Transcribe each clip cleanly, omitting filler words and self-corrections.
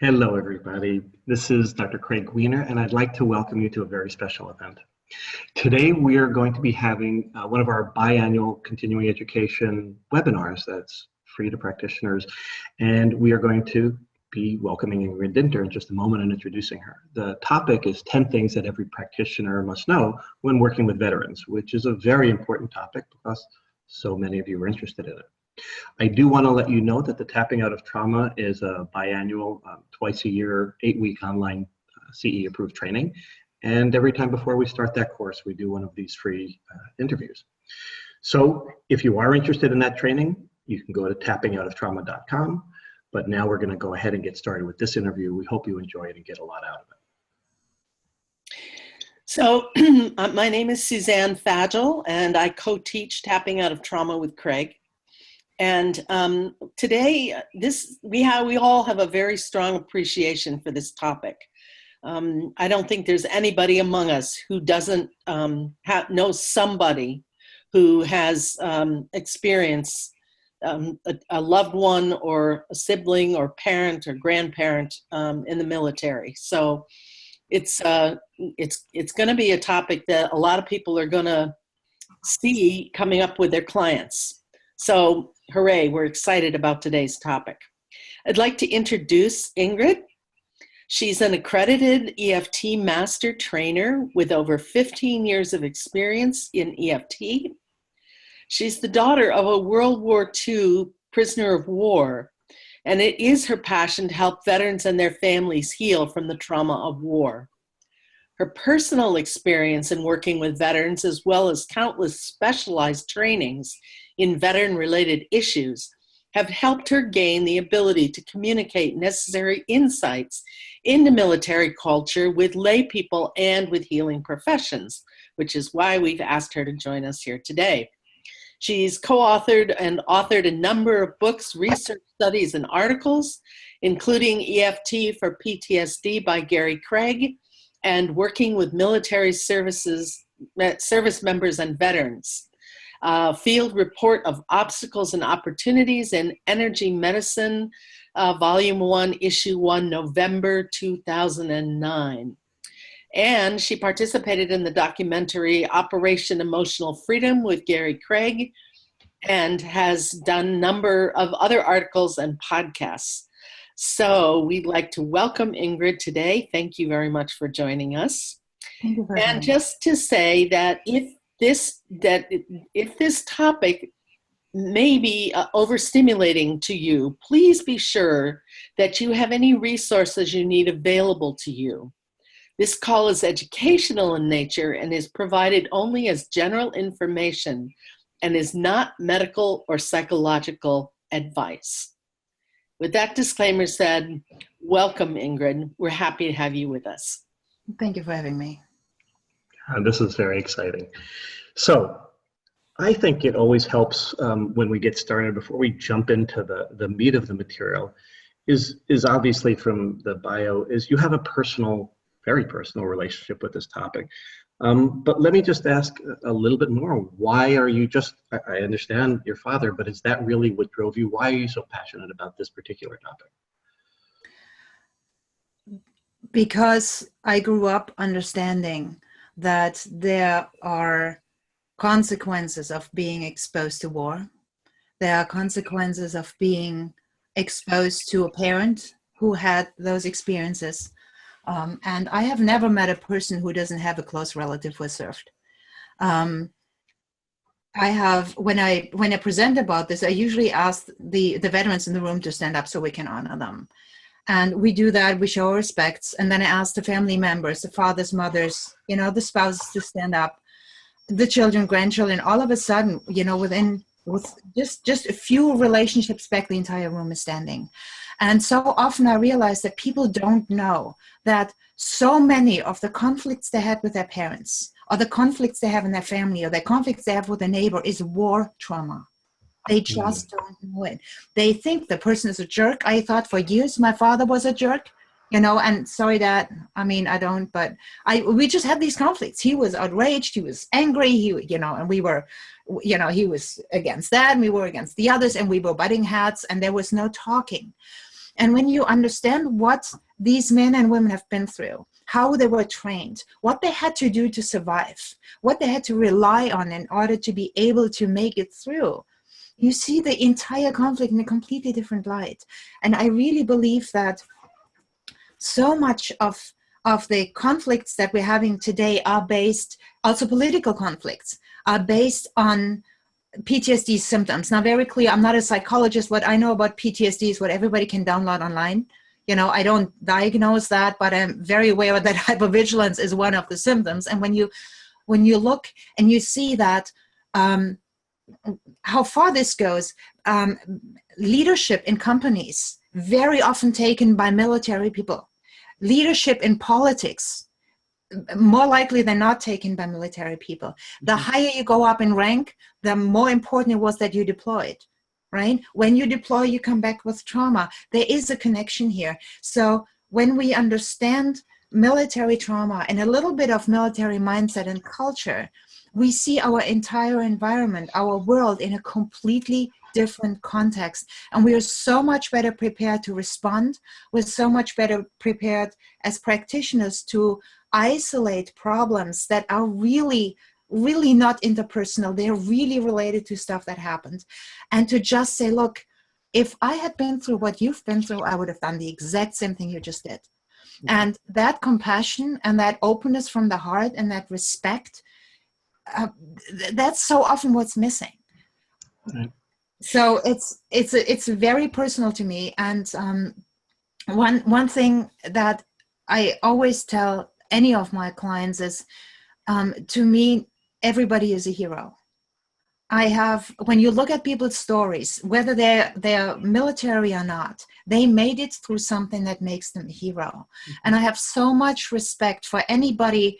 Hello, everybody. This is Dr. Craig Wiener, and I'd like to welcome you to a very special event. Today, we are going to be having one of our biannual continuing education webinars that's free to practitioners, and we are going to be welcoming Ingrid Dinter in just a moment and introducing her. The topic is 10 things that every practitioner must know when working with veterans, which is a very important topic because so many of you are interested in it. I do want to let you know that the Tapping Out of Trauma is a biannual, twice a year, 8-week online CE approved training. And every time before we start that course, we do one of these free interviews. So if you are interested in that training, you can go to tappingoutoftrauma.com. But now we're going to go ahead and get started with this interview. We hope you enjoy it and get a lot out of it. So my name is Suzanne Fagel, and I co-teach Tapping Out of Trauma with Craig. And today, we all have a very strong appreciation for this topic. I don't think there's anybody among us who doesn't know somebody who has experienced a loved one or a sibling or parent or grandparent in the military. So it's going to be a topic that a lot of people are going to see coming up with their clients. So hooray, we're excited about today's topic. I'd like to introduce Ingrid. She's an accredited EFT Master Trainer with over 15 years of experience in EFT. She's the daughter of a World War II prisoner of war, and it is her passion to help veterans and their families heal from the trauma of war. Her personal experience in working with veterans, as well as countless specialized trainings in veteran-related issues, have helped her gain the ability to communicate necessary insights into military culture with lay people and with healing professions, which is why we've asked her to join us here today. She's co-authored and authored a number of books, research studies, and articles, including EFT for PTSD by Gary Craig, and Working with Military Service Members and Veterans. Field Report of Obstacles and Opportunities in Energy Medicine, Volume 1, Issue 1, November 2009. And she participated in the documentary Operation Emotional Freedom with Gary Craig, and has done a number of other articles and podcasts. So we'd like to welcome Ingrid today. Thank you very much for joining us. Thank you very much. And just to say that if this topic may be overstimulating to you, please be sure that you have any resources you need available to you. This call is educational in nature and is provided only as general information and is not medical or psychological advice. With that disclaimer said, welcome, Ingrid. We're happy to have you with us. Thank you for having me. This is very exciting. So I think it always helps when we get started, before we jump into the meat of the material, is obviously from the bio, is you have a very personal relationship with this topic. But let me just ask a little bit more. Why are you I understand your father, but is that really what drove you? Why are you so passionate about this particular topic? Because I grew up understanding that there are consequences of being exposed to war. There are consequences of being exposed to a parent who had those experiences. And I have never met a person who doesn't have a close relative who served. I have, when I present about this, I usually ask the veterans in the room to stand up so we can honor them. And we do that, we show our respects, and then I ask the family members, the fathers, mothers, the spouses to stand up, the children, grandchildren. All of a sudden, with just a few relationships back, the entire room is standing. And so often I realize that people don't know that so many of the conflicts they had with their parents, or the conflicts they have in their family, or the conflicts they have with a neighbor is war trauma. They just don't know it. They think the person is a jerk. I thought for years my father was a jerk, and sorry that, I don't, but we just had these conflicts. He was outraged, he was angry, and we were, he was against that, and we were against the others, and we were butting heads, and there was no talking. And when you understand what these men and women have been through, how they were trained, what they had to do to survive, what they had to rely on in order to be able to make it through, you see the entire conflict in a completely different light. And I really believe that so much of the conflicts that we're having today are based, also political conflicts, are based on PTSD symptoms. Now, very clear, I'm not a psychologist. What I know about PTSD is what everybody can download online. You know, I don't diagnose that, but I'm very aware that hypervigilance is one of the symptoms. And when you look and you see that, how far this goes, leadership in companies, very often taken by military people. Leadership in politics, more likely than not taken by military people. The higher you go up in rank, the more important it was that you deployed, right? When you deploy, you come back with trauma. There is a connection here. So when we understand military trauma and a little bit of military mindset and culture, we see our entire environment, our world in a completely different context. And we are so much better prepared to respond. We're so much better prepared as practitioners to isolate problems that are really, really not interpersonal. They're really related to stuff that happened. And to just say, look, if I had been through what you've been through, I would have done the exact same thing you just did. And that compassion and that openness from the heart and that respect, that's so often what's missing. Right. So it's very personal to me. And one thing that I always tell any of my clients is, to me, everybody is a hero. When you look at people's stories, whether they're military or not, they made it through something that makes them a hero. And I have so much respect for anybody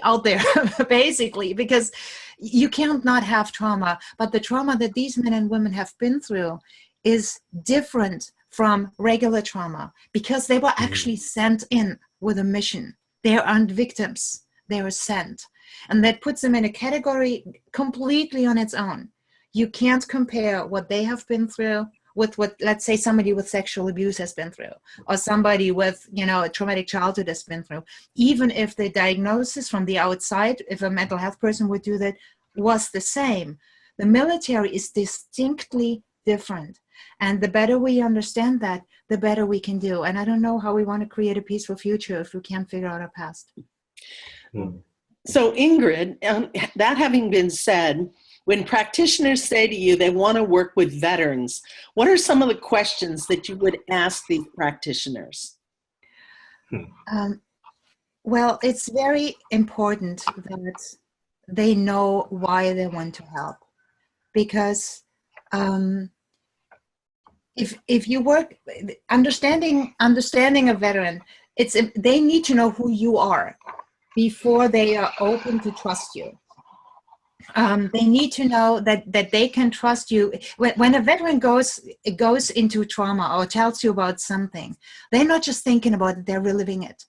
out there, basically, because you can't not have trauma. But the trauma that these men and women have been through is different from regular trauma because they were actually sent in with a mission. They aren't victims. They were sent. And that puts them in a category completely on its own. You can't compare what they have been through with what, let's say, somebody with sexual abuse has been through, or somebody with, a traumatic childhood has been through. Even if the diagnosis from the outside, if a mental health person would do that, was the same, the military is distinctly different. And the better we understand that, the better we can do. And I don't know how we want to create a peaceful future if we can't figure out our past. So Ingrid, that having been said, when practitioners say to you they want to work with veterans, what are some of the questions that you would ask these practitioners? Well, it's very important that they know why they want to help. Because if you work, understanding a veteran, they need to know who you are before they are open to trust you. They need to know that they can trust you. When a veteran goes into trauma or tells you about something, they're not just thinking about it, they're reliving it.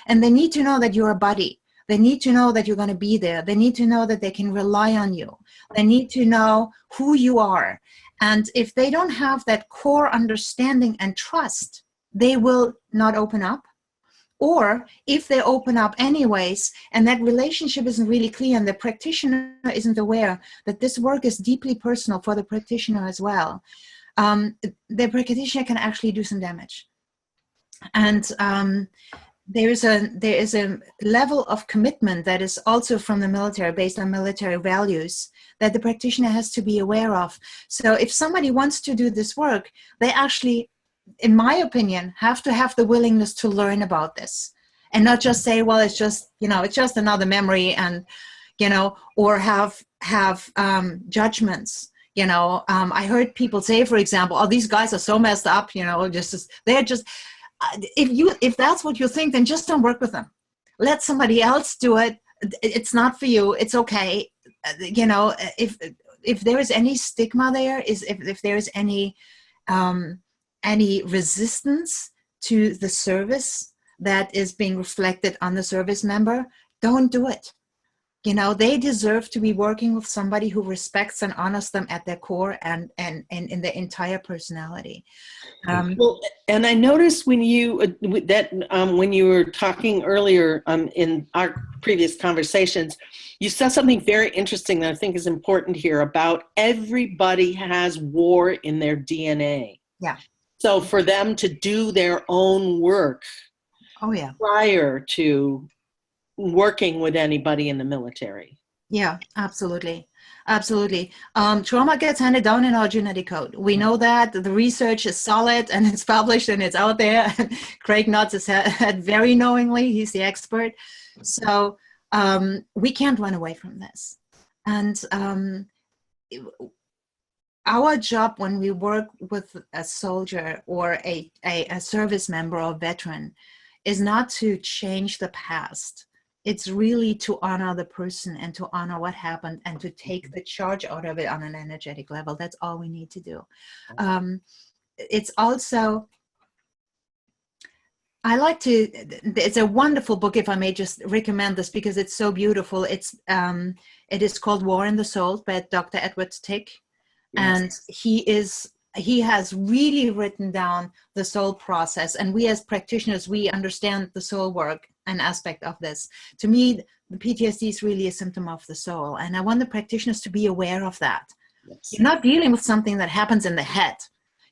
And they need to know that you're a buddy. They need to know that you're going to be there. They need to know that they can rely on you. They need to know who you are. And if they don't have that core understanding and trust, they will not open up. Or if they open up anyways, and that relationship isn't really clear, and the practitioner isn't aware that this work is deeply personal for the practitioner as well, the practitioner can actually do some damage. And there is a level of commitment that is also from the military, based on military values, that the practitioner has to be aware of. So if somebody wants to do this work, they actually, in my opinion, have to have the willingness to learn about this and not just say, well, it's just, it's just another memory, and, or have judgments. I heard people say, for example, oh, these guys are so messed up, they're just, if that's what you think, then just don't work with them. Let somebody else do it. It's not for you. It's okay. If there is any stigma there, if there is any resistance to the service that is being reflected on the service member, don't do it. You know, they deserve to be working with somebody who respects and honors them at their core and in their entire personality. Well, and I noticed when you when you were talking earlier in our previous conversations, you said something very interesting that I think is important here about everybody has war in their DNA. Yeah. So for them to do their own work, oh yeah, prior to working with anybody in the military. Yeah, absolutely. Absolutely. Trauma gets handed down in our genetic code. We know that the research is solid and it's published and it's out there. Craig nods his head very knowingly. He's the expert. So we can't run away from this. And our job when we work with a soldier or a service member or veteran is not to change the past. It's really to honor the person and to honor what happened and to take the charge out of it on an energetic level. That's all we need to do. It's also, it's a wonderful book, if I may just recommend this because it's so beautiful. It is called War in the Soul by Dr. Edward Tick. Yes. And he has really written down the soul process. And we as practitioners, we understand the soul work, an aspect of this. To me, the PTSD is really a symptom of the soul. And I want the practitioners to be aware of that. Yes. You're not dealing with something that happens in the head.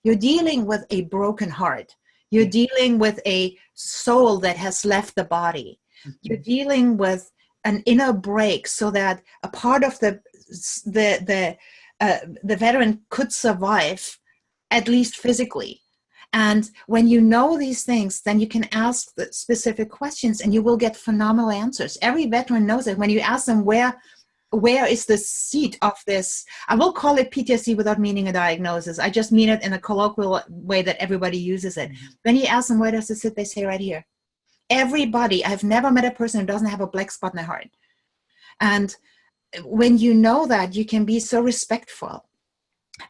You're dealing with a broken heart. You're dealing with a soul that has left the body. Mm-hmm. You're dealing with an inner break so that a part of the veteran could survive, at least physically. And when you know these things, then you can ask the specific questions and you will get phenomenal answers. Every veteran knows it. When you ask them where is the seat of this, I will call it PTSD without meaning a diagnosis. I just mean it in a colloquial way that everybody uses it. Mm-hmm. When you ask them where does it sit, they say right here. Everybody, I've never met a person who doesn't have a black spot in their heart. And when you know that, you can be so respectful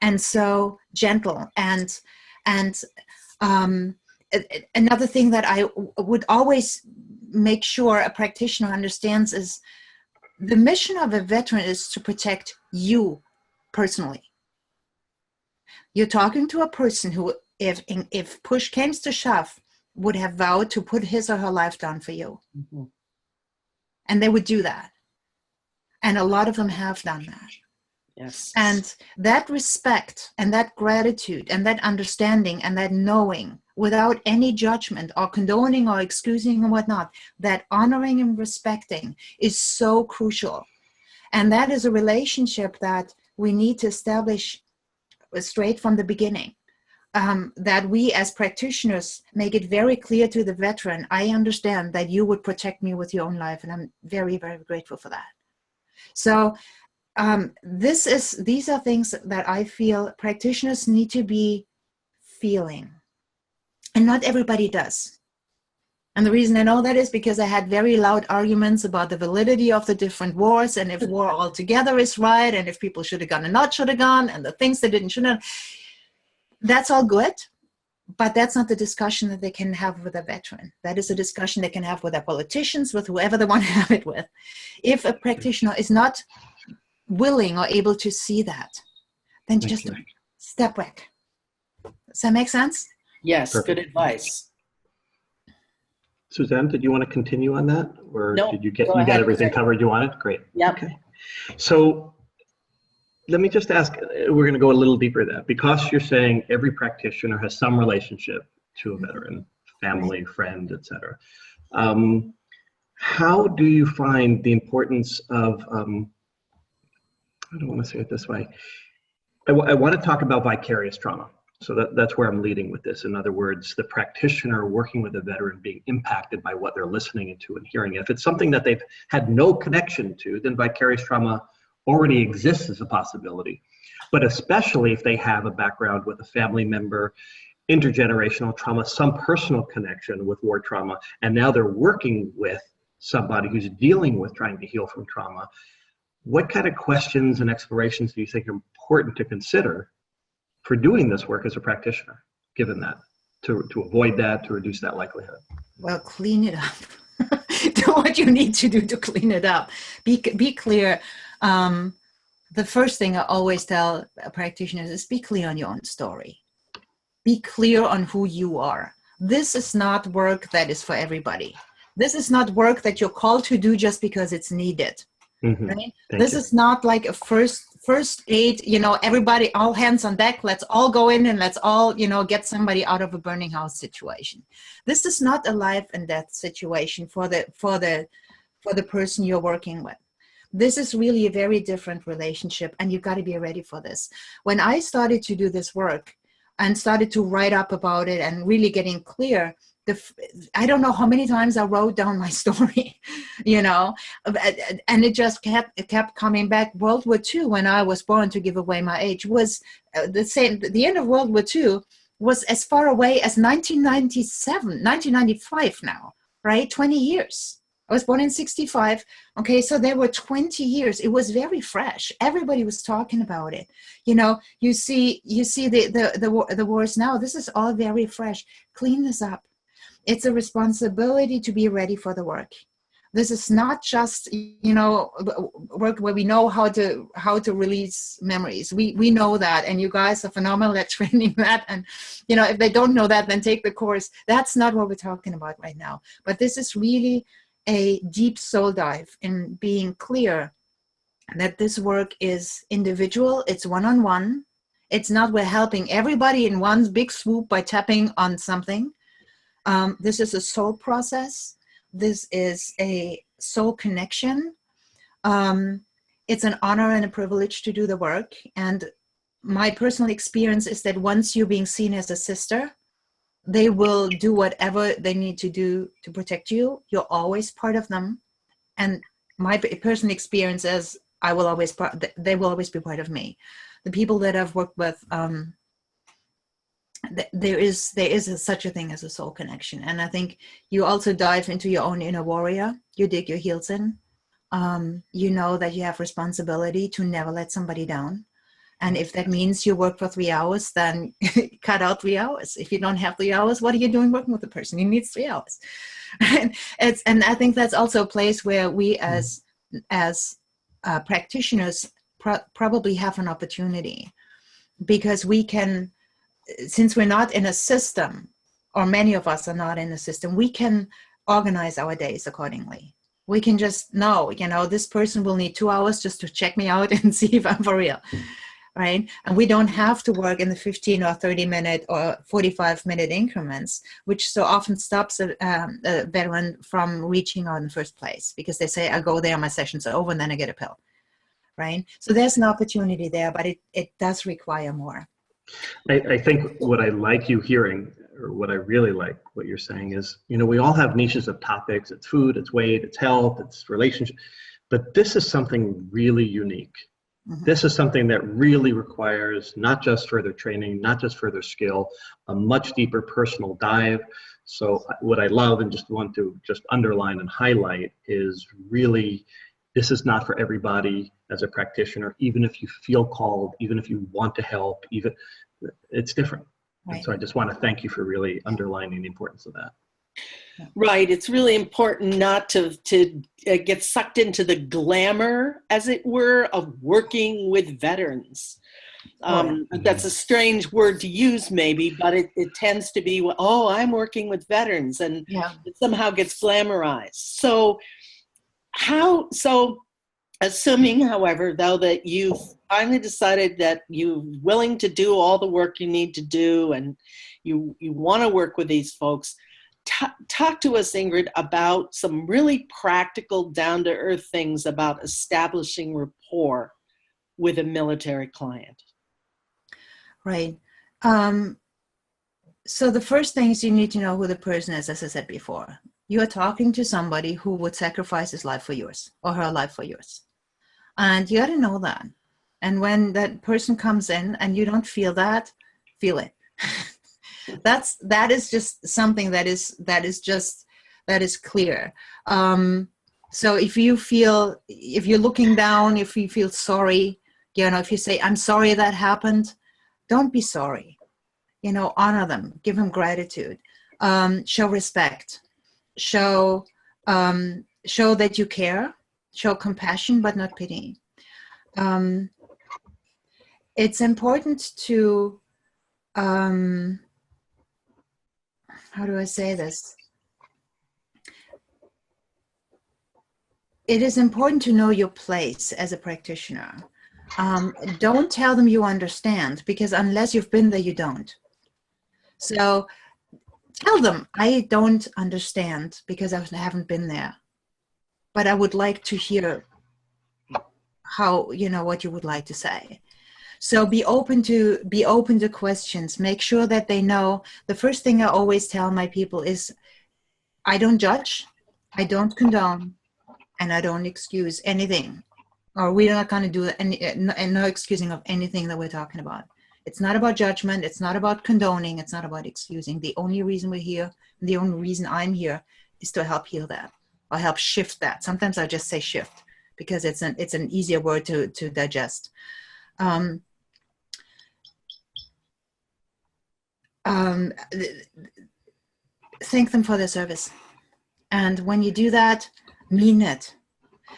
and so gentle. And another thing that I would always make sure a practitioner understands is the mission of a veteran is to protect you personally. You're talking to a person who, if push came to shove, would have vowed to put his or her life down for you. Mm-hmm. And they would do that. And a lot of them have done that. Yes. And that respect and that gratitude and that understanding and that knowing without any judgment or condoning or excusing or whatnot, that honoring and respecting is so crucial. And that is a relationship that we need to establish straight from the beginning. That we as practitioners make it very clear to the veteran, I understand that you would protect me with your own life. And I'm very, very grateful for that. So these are things that I feel practitioners need to be feeling. And not everybody does. And the reason I know that is because I had very loud arguments about the validity of the different wars and if war altogether is right and if people should have gone and not should have gone and the things they didn't should have. That's all good. But that's not the discussion that they can have with a veteran. That is a discussion they can have with their politicians, with whoever they want to have it with. If a practitioner is not willing or able to see that, then just step back. Does that make sense? Yes, perfect. Good advice. Suzanne, did you want to continue on that? Or no, did you get everything covered you wanted? Great. Yeah. Okay. So let me just ask, we're going to go a little deeper there. Because you're saying every practitioner has some relationship to a veteran, family, friend, etc. How do you find the importance of, I don't want to say it this way. I want to talk about vicarious trauma. So that's where I'm leading with this. In other words, the practitioner working with a veteran being impacted by what they're listening to and hearing. If it's something that they've had no connection to, then vicarious trauma already exists as a possibility. But especially if they have a background with a family member, intergenerational trauma, some personal connection with war trauma, and now they're working with somebody who's dealing with trying to heal from trauma, what kind of questions and explorations do you think are important to consider for doing this work as a practitioner, given that, to avoid that, to reduce that likelihood? Well, clean it up. do what you need to do to clean it up. Be clear. The first thing I always tell practitioners is be clear on your own story. Be clear on who you are. This is not work that is for everybody. This is not work that you're called to do just because it's needed. Mm-hmm. Right? This is not like a first aid, everybody, all hands on deck. Let's all go in and let's all, get somebody out of a burning house situation. This is not a life and death situation for the person you're working with. This is really a very different relationship, and you've got to be ready for this. When I started to do this work and started to write up about it and really getting clear, I don't know how many times I wrote down my story, and it just kept coming back. World War II, when I was born, to give away my age, was the same. The end of World War II was as far away as 1995 now, right? 20 years. I was born in 65. Okay, so there were 20 years. It was very fresh. Everybody was talking about it. You see the wars now. This is all very fresh. Clean this up. It's a responsibility to be ready for the work. This is not just, work where we know how to release memories. We know that, and you guys are phenomenal at training that. And, if they don't know that, then take the course. That's not what we're talking about right now. But this is really a deep soul dive in being clear that this work is individual. It's one-on-one. It's not we're helping everybody in one big swoop by tapping on something. This is a soul process. This is a soul connection. It's an honor and a privilege to do the work. And my personal experience is that once you're being seen as a sister, they will do whatever they need to do to protect you. You're always part of them. And my personal experience is they will always be part of me. The people that I've worked with, there is such a thing as a soul connection. And I think you also dive into your own inner warrior. You dig your heels in. You know that you have responsibility to never let somebody down. And if that means you work for 3 hours, then cut out 3 hours. If you don't have 3 hours, what are you doing working with the person? You need 3 hours. And I think that's also a place where we as practitioners probably have an opportunity, because we can, since we're not in a system, or many of us are not in a system, we can organize our days accordingly. We can just know, this person will need 2 hours just to check me out and see if I'm for real, right? And we don't have to work in the 15 or 30-minute or 45-minute increments, which so often stops a veteran from reaching out in the first place, because they say, I go there, my session's over, and then I get a pill, right? So there's an opportunity there, but it does require more. I think what I like you hearing, or what I really like what you're saying is, we all have niches of topics. It's food, it's weight, it's health, it's relationship, but this is something really unique. Mm-hmm. This is something that really requires not just further training, not just further skill, a much deeper personal dive. So what I love and just want to just underline and highlight is really, this is not for everybody as a practitioner, even if you feel called, even if you want to help, it's different. Right. And so I just want to thank you for really underlining the importance of that. Right. It's really important not to get sucked into the glamour, as it were, of working with veterans. That's a strange word to use maybe, but it tends to be, I'm working with veterans, and it somehow gets glamorized. So assuming, however, though, that you've finally decided that you're willing to do all the work you need to do, and you want to work with these folks, talk to us, Ingrid, about some really practical, down-to-earth things about establishing rapport with a military client. Right. So the first thing is you need to know who the person is, as I said before. You are talking to somebody who would sacrifice his life for yours, or her life for yours. And you got to know that. And when that person comes in and you don't feel that, feel it. that is just something that is clear. So if you're looking down, if you feel sorry, if you say, I'm sorry that happened, don't be sorry. Honor them, give them gratitude, show respect, show Show that you care, show compassion, but not pity. It's important to, how do I say this? It is important to know your place as a practitioner. Don't tell them you understand, because unless you've been there, you don't. So tell them, I don't understand because I haven't been there, but I would like to hear how, what you would like to say. So be open to questions. Make sure that they know. The first thing I always tell my people is, I don't judge, I don't condone, and I don't excuse anything. Or we're not going to do any, and no excusing of anything that we're talking about. It's not about judgment. It's not about condoning. It's not about excusing. The only reason we're here, the only reason I'm here, is to help heal that or help shift that. Sometimes I just say shift because it's an easier word to digest. Thank them for their service. And when you do that, mean it.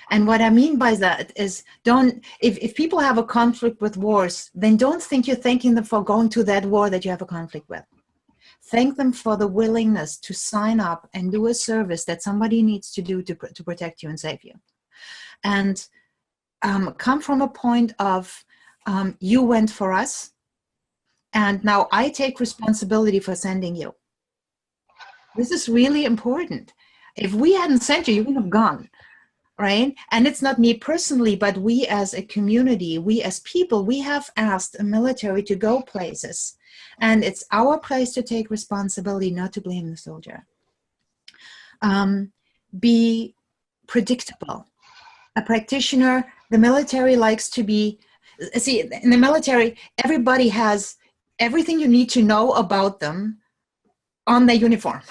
And what I mean by that is, if people have a conflict with wars, then don't think you're thanking them for going to that war that you have a conflict with. Thank them for the willingness to sign up and do a service that somebody needs to do to protect you and save you. And come from a point of, you went for us, and now I take responsibility for sending you. This is really important. If we hadn't sent you, you wouldn't have gone. Right? And it's not me personally, but we as a community, we as people, we have asked the military to go places. And it's our place to take responsibility, not to blame the soldier. Be predictable. A practitioner, the military likes to be, see, in the military, everybody has everything you need to know about them on their uniform.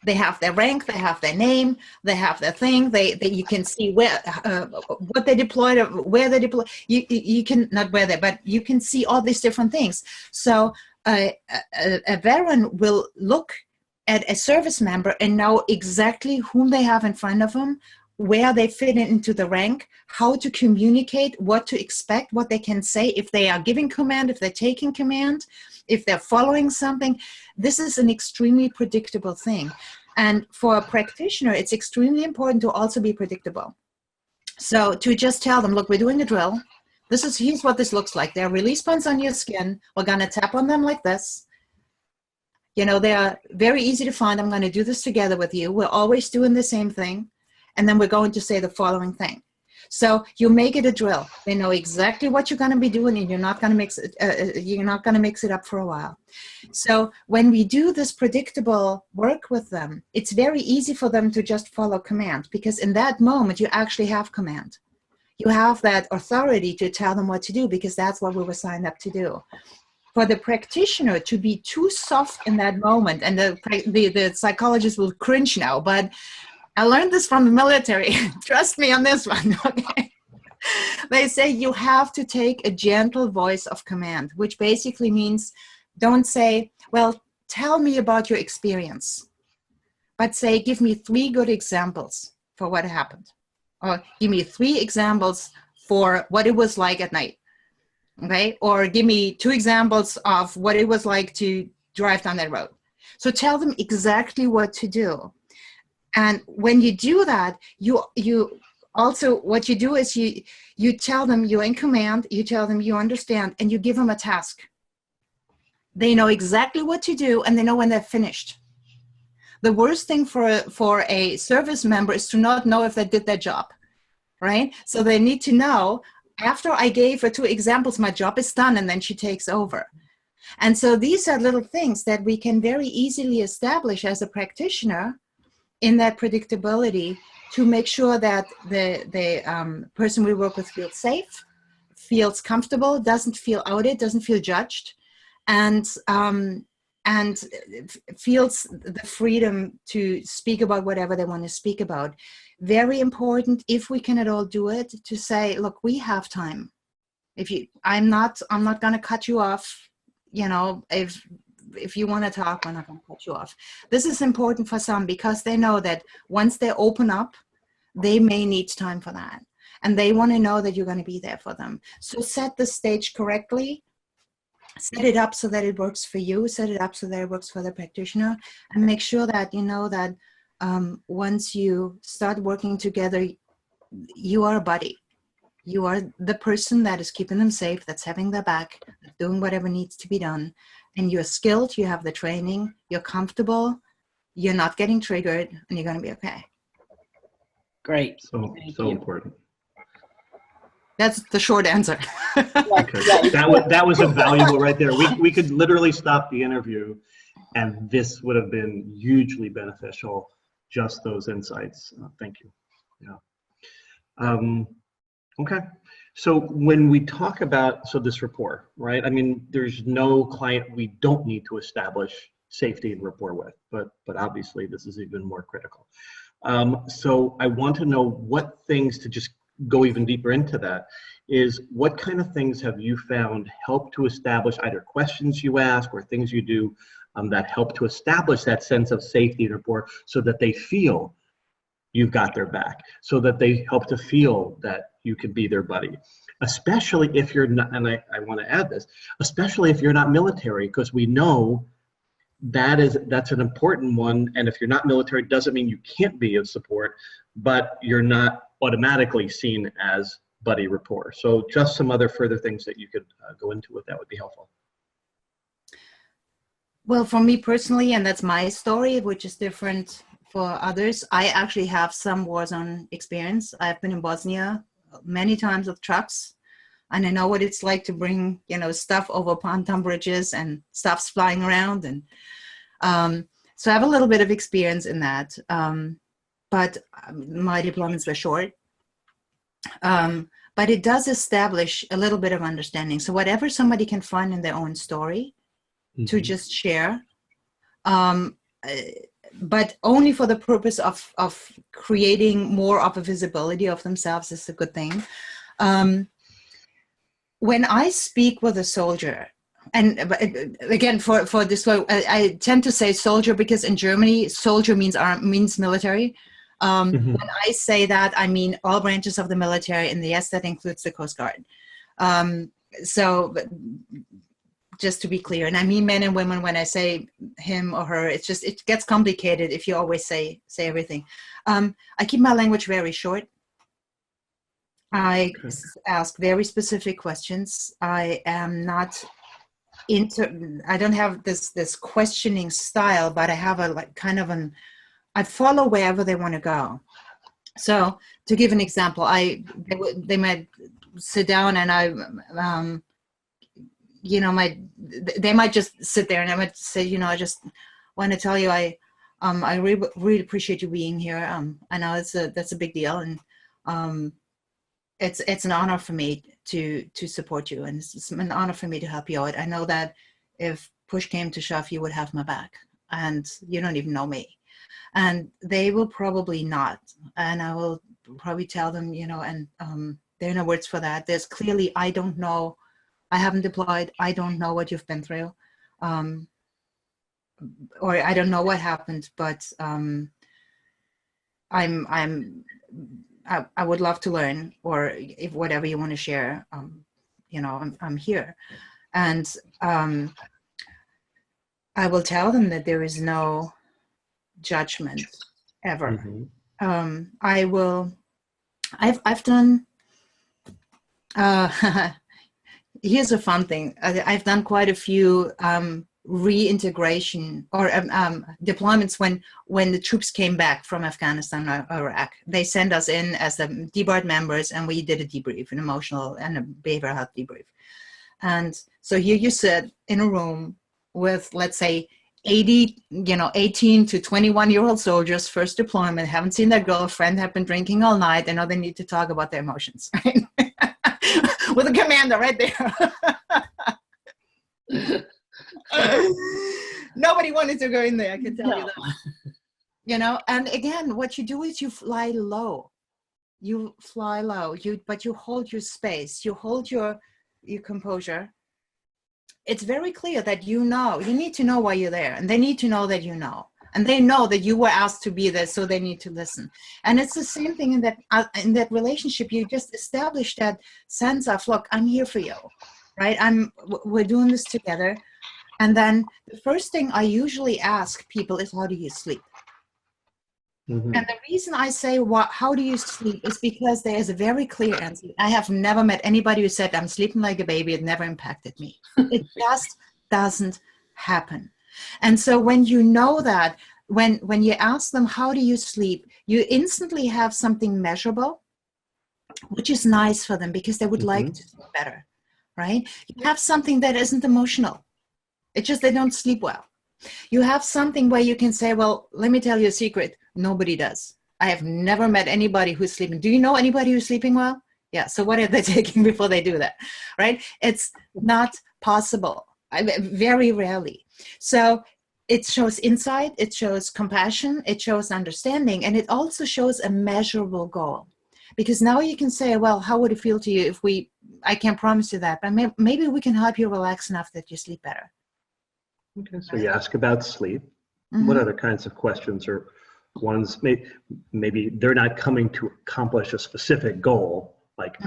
They have their rank, they have their name, they have their thing. You can see where, what they deployed, where they deployed. You can not where they, but you can see all these different things. So a veteran will look at a service member and know exactly whom they have in front of them, where they fit into the rank, how to communicate, what to expect, what they can say, if they are giving command, if they're taking command, if they're following something. This is an extremely predictable thing. And for a practitioner, it's extremely important to also be predictable. So to just tell them, look, we're doing a drill. Here's what this looks like. There are release points on your skin. We're going to tap on them like this. They are very easy to find. I'm going to do this together with you. We're always doing the same thing. And then we're going to say the following thing. So you make it a drill. They know exactly what you're going to be doing, and you're not going to mix it up for a while. So when we do this predictable work with them, it's very easy for them to just follow command, because in that moment you actually have command. You have that authority to tell them what to do, because that's what we were signed up to do. For the practitioner to be too soft in that moment, and the psychologist will cringe now, but I learned this from the military. Trust me on this one, okay? They say you have to take a gentle voice of command, which basically means don't say, well, tell me about your experience, but say, give me 3 good examples for what happened. Or give me 3 examples for what it was like at night, okay? Or give me 2 examples of what it was like to drive down that road. So tell them exactly what to do. And when you do that, you also, what you do is you tell them you're in command, you tell them you understand, and you give them a task. They know exactly what to do, and they know when they're finished. The worst thing for a service member is to not know if they did their job, right? So they need to know, after I gave her 2 examples, my job is done, and then she takes over. And so these are little things that we can very easily establish as a practitioner in that predictability, to make sure that the person we work with feels safe, feels comfortable, doesn't feel outed, doesn't feel judged, and feels the freedom to speak about whatever they want to speak about. Very important, if we can at all do it, to say, look, we have time. I'm not going to cut you off, if if you want to talk, we're not going to cut you off. This is important for some because they know that once they open up, they may need time for that. And they want to know that you're going to be there for them. So set the stage correctly. Set it up so that it works for you. Set it up so that it works for the practitioner. And make sure that you know that once you start working together, you are a buddy. You are the person that is keeping them safe, that's having their back, doing whatever needs to be done. And you're skilled, you have the training, you're comfortable, you're not getting triggered, and you're going to be okay. Great. So important. That's the short answer. Okay. That was invaluable right there. We could literally stop the interview, and this would have been hugely beneficial. Just those insights. Thank you. Yeah. Okay. So when we talk about this rapport, right? I mean, there's no client we don't need to establish safety and rapport with, but obviously this is even more critical. So I want to know what things, to just go even deeper into that, is what kind of things have you found help to establish either questions you ask or things you do that help to establish that sense of safety and rapport so that they feel you've got their back, so that they help to feel that you could be their buddy, especially if you're not, and I want to add this, especially if you're not military, because we know that's an important one. And if you're not military, doesn't mean you can't be of support, but you're not automatically seen as buddy rapport. So just some other further things that you could go into with that would be helpful. Well, for me personally, and that's my story, which is different for others, I actually have some war zone experience. I've been in Bosnia many times with trucks, and I know what it's like to bring, stuff over pontoon bridges and stuff's flying around. And so I have a little bit of experience in that, but my deployments were short. But it does establish a little bit of understanding. So whatever somebody can find in their own story to just share, but only for the purpose of creating more of a visibility of themselves is a good thing. When I speak with a soldier, and again, for this, I tend to say soldier because in Germany, soldier means military. When I say that, I mean all branches of the military, and yes, that includes the Coast Guard. So just to be clear, and I mean men and women when I say him or her, it gets complicated if you always say everything. I keep my language very short. I ask very specific questions. I am not I don't have this questioning style, but I have I follow wherever they want to go. So to give an example, they might sit down and they might just sit there and I might say, I just want to tell you, I really appreciate you being here. I know that's a big deal, and it's an honor for me to support you, and it's an honor for me to help you out. I know that if push came to shove, you would have my back, and you don't even know me. And they will probably not, and I will probably tell them, and there are no words for that. There's clearly, I don't know, I haven't deployed, I don't know what you've been through, or I don't know what happened, but I would love to learn, or if whatever you want to share, I'm here. And I will tell them that there is no judgment ever. I've done, here's a fun thing. I've done quite a few reintegration or deployments when the troops came back from Afghanistan or Iraq. They sent us in as the debarred members, and we did a debrief, an emotional and a behavioral health debrief. And so here you sit in a room with, let's say, 18 to 21-year-old soldiers, first deployment, haven't seen their girlfriend, have been drinking all night, and now they need to talk about their emotions, right? With a commander right there. Nobody wanted to go in there, I can tell you that. And again, what you do is you fly low. But you hold your space, you hold your composure, it's very clear that you need to know why you're there, and they need to know that you know. And they know that you were asked to be there, so they need to listen. And it's the same thing in that relationship. You just establish that sense of, look, I'm here for you, right? We're doing this together. And then the first thing I usually ask people is, how do you sleep? Mm-hmm. And the reason I say, how do you sleep, is because there is a very clear answer. I have never met anybody who said, I'm sleeping like a baby. It never impacted me. It just doesn't happen. And so when you know that, when you ask them, how do you sleep, you instantly have something measurable, which is nice for them because they would like to sleep better, right? You have something that isn't emotional. It's just they don't sleep well. You have something where you can say, well, let me tell you a secret. Nobody does. I have never met anybody who's sleeping. Do you know anybody who's sleeping well? Yeah. So what are they taking before they do that, right? It's not possible. Very rarely. So it shows insight, it shows compassion, it shows understanding, and it also shows a measurable goal. Because now you can say, well, how would it feel to you if I can't promise you that, but maybe we can help you relax enough that you sleep better. Okay, so you ask about sleep. Mm-hmm. What other kinds of questions or ones, maybe they're not coming to accomplish a specific goal, like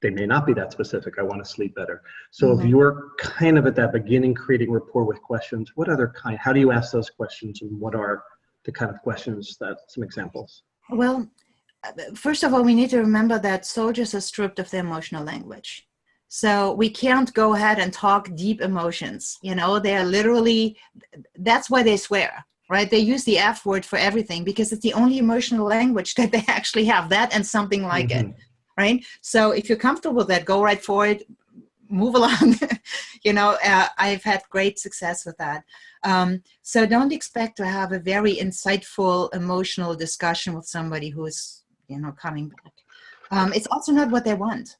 they may not be that specific, I want to sleep better. So if you're kind of at that beginning creating rapport with questions, how do you ask those questions, and what are the kind of questions some examples? Well, first of all, we need to remember that soldiers are stripped of their emotional language. So we can't go ahead and talk deep emotions. They're literally, that's why they swear, right? They use the F word for everything because it's the only emotional language that they actually have, that and something like it, right? So if you're comfortable with that, go right for it, move along. I've had great success with that. So don't expect to have a very insightful emotional discussion with somebody who is, coming back. It's also not what they want.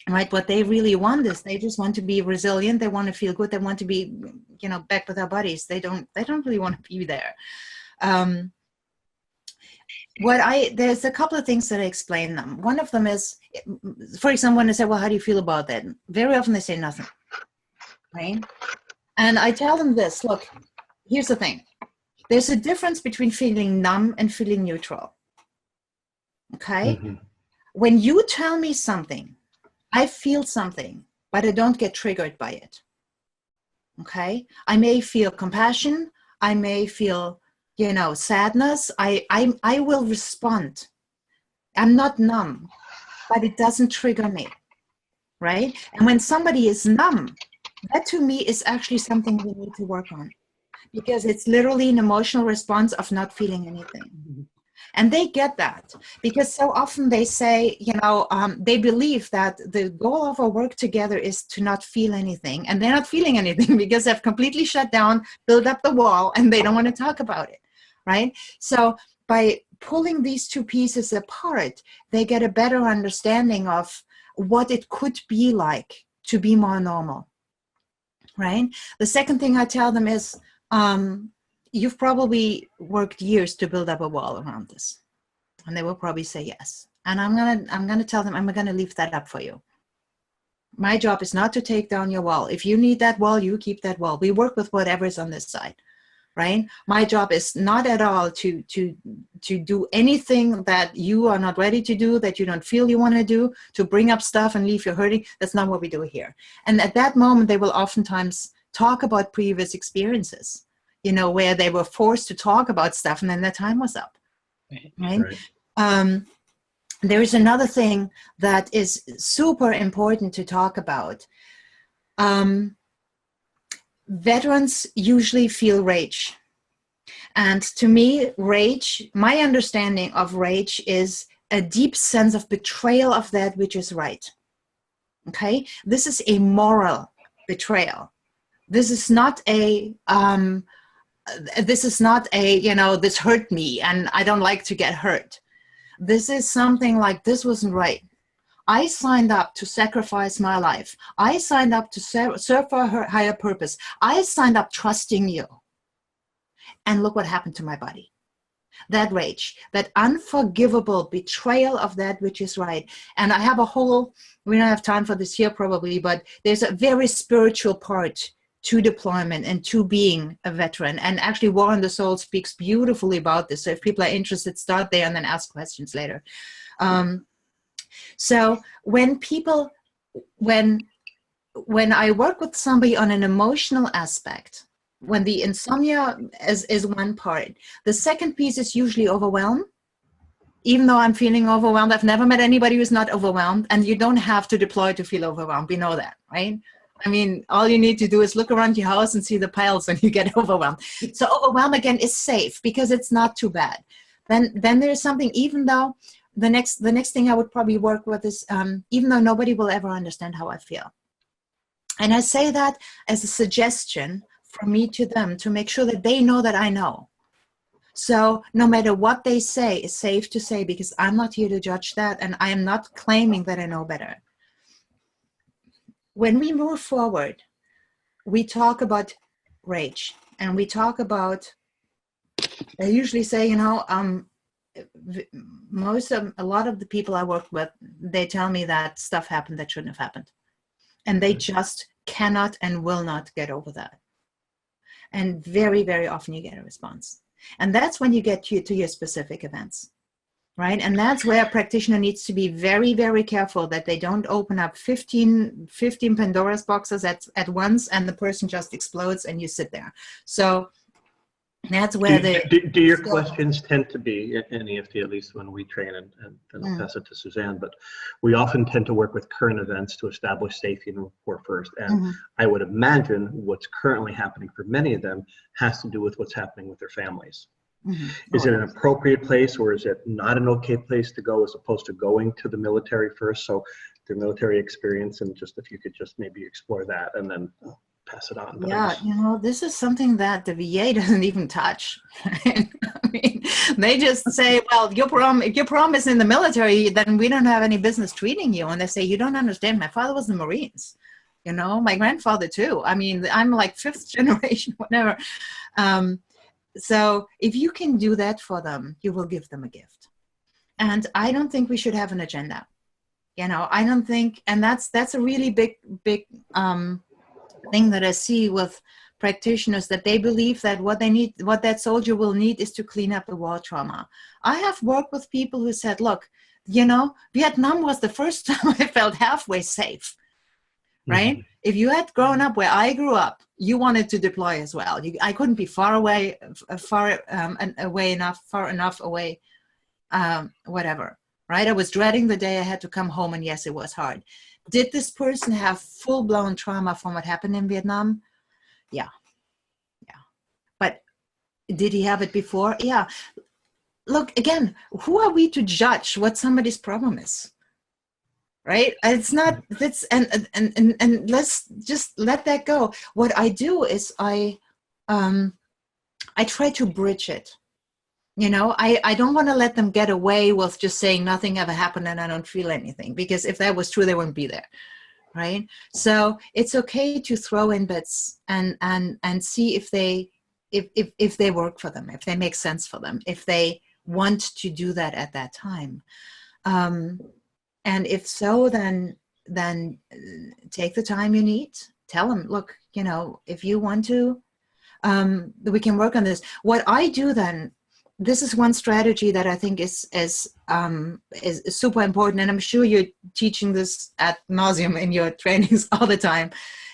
Right, what they really want is they just want to be resilient. They want to feel good. They want to be, back with their bodies. They don't really want to be there. There's a couple of things that I explain them. One of them is, for example, when I say, well, how do you feel about that? Very often they say nothing, right? And I tell them this, look, here's the thing. There's a difference between feeling numb and feeling neutral, okay? When you tell me something, I feel something, but I don't get triggered by it. Okay? I may feel compassion. I may feel, sadness. I will respond. I'm not numb, but it doesn't trigger me. Right? And when somebody is numb, that to me is actually something we need to work on, because it's literally an emotional response of not feeling anything. And they get that because so often they say, they believe that the goal of our work together is to not feel anything. And they're not feeling anything because they've completely shut down, built up the wall, and they don't want to talk about it, right? So by pulling these two pieces apart, they get a better understanding of what it could be like to be more normal, right? The second thing I tell them is, you've probably worked years to build up a wall around this. And they will probably say yes. And I'm gonna tell them, I'm gonna leave that up for you. My job is not to take down your wall. If you need that wall, you keep that wall. We work with whatever's on this side, right? My job is not at all to do anything that you are not ready to do, that you don't feel you want to do, to bring up stuff and leave you hurting. That's not what we do here. And at that moment, they will oftentimes talk about previous experiences, where they were forced to talk about stuff and then their time was up, right? There's another thing that is super important to talk about. Veterans usually feel rage. And to me, my understanding of rage is a deep sense of betrayal of that which is right. Okay? This is a moral betrayal. This is not this hurt me and I don't like to get hurt. This is something like, this wasn't right. I signed up to sacrifice my life. I signed up to serve for a higher purpose. I signed up trusting you. And look what happened to my body. that rage, that unforgivable betrayal of that which is right. And I have a whole, we don't have time for this here probably, but there's a very spiritual part to deployment and to being a veteran. And actually War on the Soul speaks beautifully about this. So if people are interested, start there and then ask questions later. So when people, when I work with somebody on an emotional aspect, when the insomnia is one part, the second piece is usually overwhelm. Even though I'm feeling overwhelmed, I've never met anybody who's not overwhelmed, and you don't have to deploy to feel overwhelmed. We know that, right? I mean, all you need to do is look around your house and see the piles and you get overwhelmed. So overwhelm again is safe because it's not too bad. Then there's something, even though the next thing I would probably work with is, even though nobody will ever understand how I feel. And I say that as a suggestion from me to them to make sure that they know that I know. So no matter what they say, it's safe to say, because I'm not here to judge that, and I am not claiming that I know better. When we move forward, we talk about rage, and we talk about, I usually say, you know, a lot of the people I work with, they tell me that stuff happened that shouldn't have happened. And they just cannot and will not get over that. And very, very often you get a response. And that's when you get to your specific events, right? And that's where a practitioner needs to be very, very careful that they don't open up 15 Pandora's boxes at once and the person just explodes and you sit there. So that's where do your questions tend to be in EFT, at least when we train, and then I'll pass it to Suzanne, but we often tend to work with current events to establish safety and rapport first. And I would imagine what's currently happening for many of them has to do with what's happening with their families. Is it an appropriate place, or is it not an okay place to go, as opposed to going to the military first? So their military experience, and just if you could just maybe explore that and then pass it on. Yeah, you know, this is something that the VA doesn't even touch. I mean, they just say, well, if your problem is in the military, then we don't have any business treating you. And they say, you don't understand. My father was in the Marines. You know, my grandfather too. I mean, I'm like 5th generation, whatever. So if you can do that for them, you will give them a gift. And I don't think we should have an agenda. You know, I don't think, and that's a really big thing that I see with practitioners, that they believe that what that soldier will need is to clean up the war trauma. I have worked with people who said, look, you know, Vietnam was the first time I felt halfway safe, right? If you had grown up where I grew up, you wanted to deploy as well. I couldn't be far enough away, whatever, right? I was dreading the day I had to come home, and yes, it was hard. Did this person have full-blown trauma from what happened in Vietnam? Yeah. But did he have it before? Yeah. Look, again, who are we to judge what somebody's problem is? Right? It's not, that's, and let's just let that go. What I do is I try to bridge it. You know, I don't want to let them get away with just saying nothing ever happened and I don't feel anything, because if that was true, they wouldn't be there, right? So it's okay to throw in bits and see if they work for them, if they make sense for them, if they want to do that at that time. And if so, then take the time you need. Tell them, look, you know, if you want to, we can work on this. What I do then, this is one strategy that I think is super important, and I'm sure you're teaching this ad nauseum in your trainings all the time,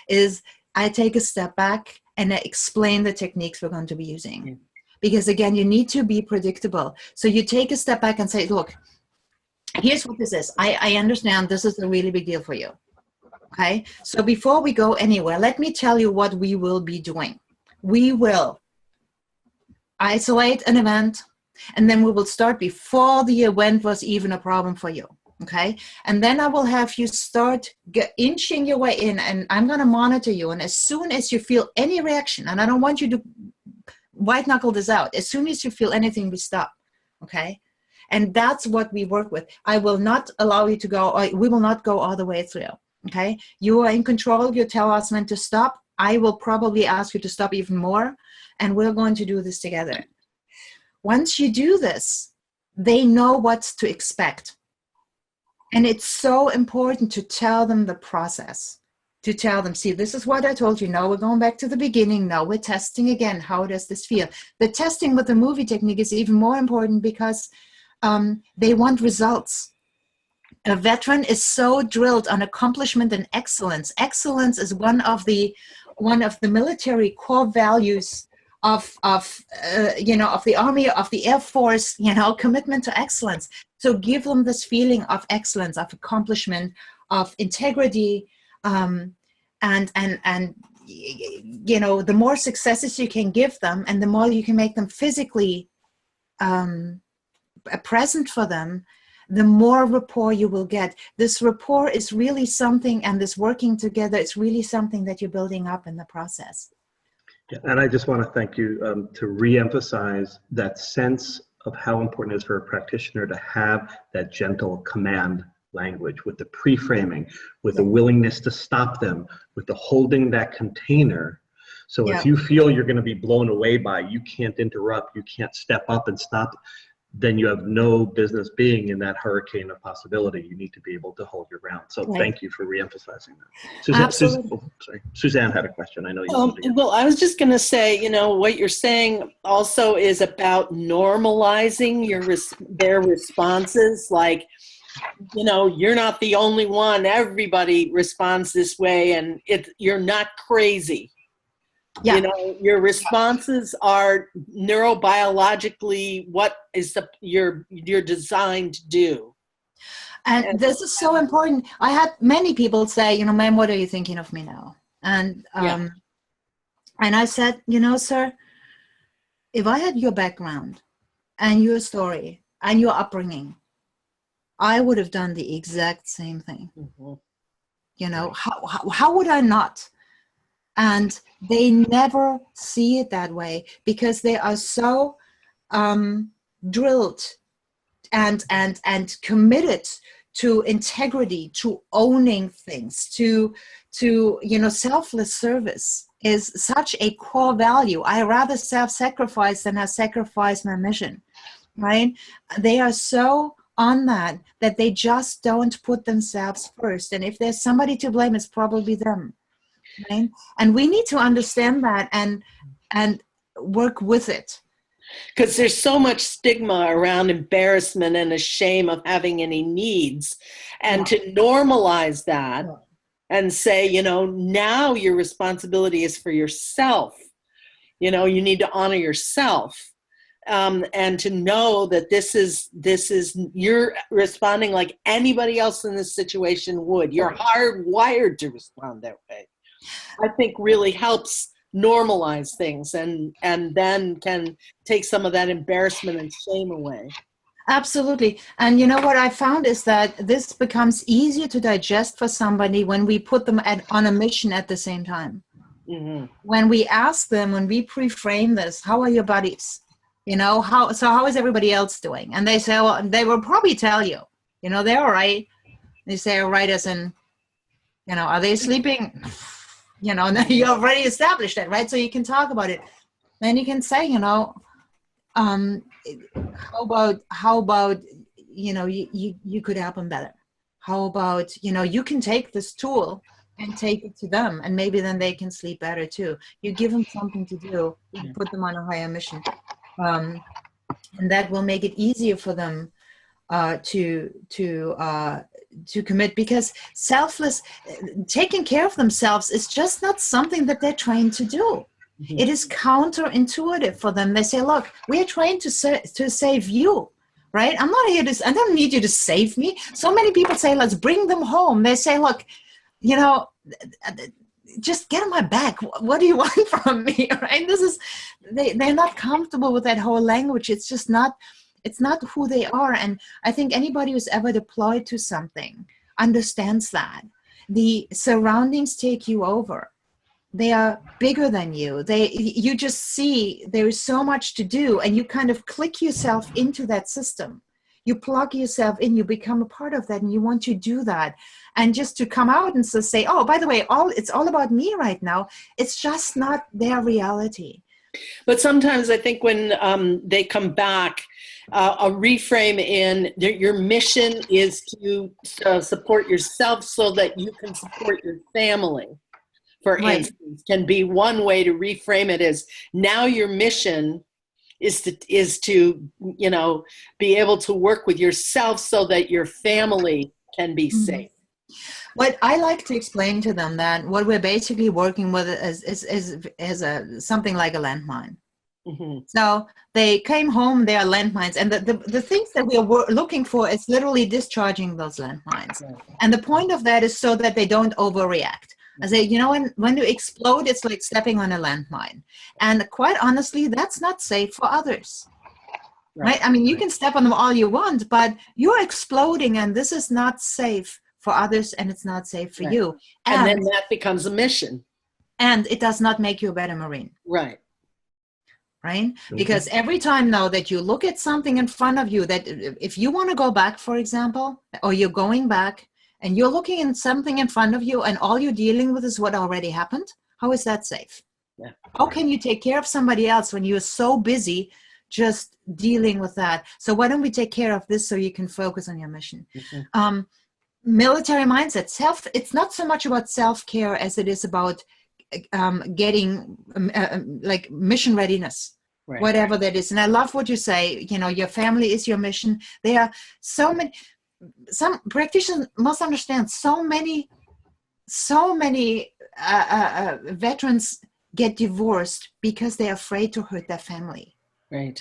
is I take a step back and I explain the techniques we're going to be using. Because again, you need to be predictable. So you take a step back and say, look, here's what this is. I understand this is a really big deal for you. Okay, so before we go anywhere, let me tell you what we will be doing. We will isolate an event, and then we will start before the event was even a problem for you. Okay, and then I will have you start inching your way in, and I'm going to monitor you. And as soon as you feel any reaction, and I don't want you to white knuckle this out, as soon as you feel anything, we stop. Okay, and that's what we work with. I will not allow you to go, or we will not go all the way through. Okay, you are in control. You tell us when to stop. I will probably ask you to stop even more, and we're going to do this together. once you do this, they know what to expect. And it's so important to tell them the process, to tell them, see, this is what I told you. Now we're going back to the beginning. Now we're testing again. How does this feel? The testing with the movie technique is even more important because they want results. A veteran is so drilled on accomplishment and excellence. Excellence is one of the military core values of the Army, of the Air Force, commitment to excellence. So give them this feeling of excellence, of accomplishment, of integrity, and the more successes you can give them, and the more you can make them physically present for them, the more rapport you will get. This rapport is really something, and this working together is really something that you're building up in the process. Yeah, and I just want to thank you to reemphasize that sense of how important it is for a practitioner to have that gentle command language, with the pre-framing, with the willingness to stop them, with the holding that container. So if you feel you're going to be blown away by, you can't interrupt, you can't step up and stop, then you have no business being in that hurricane of possibility. You need to be able to hold your ground. So thank you for reemphasizing that. Suzanne had a question. I know you. Well, I was just going to say, what you're saying also is about normalizing their responses. Like, you're not the only one. Everybody responds this way, and you're not crazy. Yeah. Your responses are neurobiologically what is you're designed to do. And this is so important. I had many people say, ma'am, what are you thinking of me now? And and I said, sir, if I had your background and your story and your upbringing, I would have done the exact same thing. Mm-hmm. How would I not? And they never see it that way because they are so drilled and committed to integrity, to owning things, to selfless service is such a core value. I rather self-sacrifice than I sacrifice my mission, right? They are so on that they just don't put themselves first. And if there's somebody to blame, it's probably them. Right? And we need to understand that and work with it. Because there's so much stigma around embarrassment and a shame of having any needs. And to normalize that and say, now your responsibility is for yourself. You need to honor yourself. And to know that this is you're responding like anybody else in this situation would. You're hardwired to respond that way. I think really helps normalize things and then can take some of that embarrassment and shame away. Absolutely. And what I found is that this becomes easier to digest for somebody when we put them on a mission at the same time. Mm-hmm. When we ask them, when we pre-frame this, how are your buddies? How is everybody else doing? And they say, well, they will probably tell you, they're all right. They say all right as in, are they sleeping? You already established that, right? So you can talk about it. Then you can say, how about, you could help them better. How about, you can take this tool and take it to them, and maybe then they can sleep better too. You give them something to do, you put them on a higher mission. And that will make it easier for them to commit, because taking care of themselves is just not something that they're trained to do. Mm-hmm. It is counterintuitive for them. They say, look, we are trained to save you, right? I don't need you to save me. So many people say, let's bring them home. They say, look, just get on my back. What do you want from me, right? They're not comfortable with that whole language. It's just not, it's not who they are. And I think anybody who's ever deployed to something understands that. The surroundings take you over. They are bigger than you. You just see there is so much to do, and you kind of click yourself into that system. You plug yourself in, you become a part of that, and you want to do that. And just to come out and say, oh, by the way, it's all about me right now. It's just not their reality. But sometimes I think when they come back, a reframe in your mission is to support yourself so that you can support your family, for Right. instance, can be one way to reframe it. Is now your mission is to be able to work with yourself so that your family can be safe. What I like to explain to them that what we're basically working with is something like a landmine. Mm-hmm. So they came home, they are landmines, and the things that we are looking for is literally discharging those landmines. Right. And the point of that is so that they don't overreact. I say, when you explode, it's like stepping on a landmine. And quite honestly, that's not safe for others. Right? I mean, you can step on them all you want, but you're exploding, and this is not safe for others, and it's not safe for you. And then that becomes a mission. And it does not make you a better Marine. Right. Right? Because every time now that you look at something in front of you, that if you want to go back, for example, or you're going back and you're looking at something in front of you and all you're dealing with is what already happened, how is that safe? Yeah. How can you take care of somebody else when you're so busy just dealing with that? So why don't we take care of this so you can focus on your mission? Mm-hmm. Military mindset, it's not so much about self-care as it is about getting like mission readiness, right, whatever that is. And I love what you say, your family is your mission. There are so many, some practitioners must understand so many veterans get divorced because they're afraid to hurt their family. Right.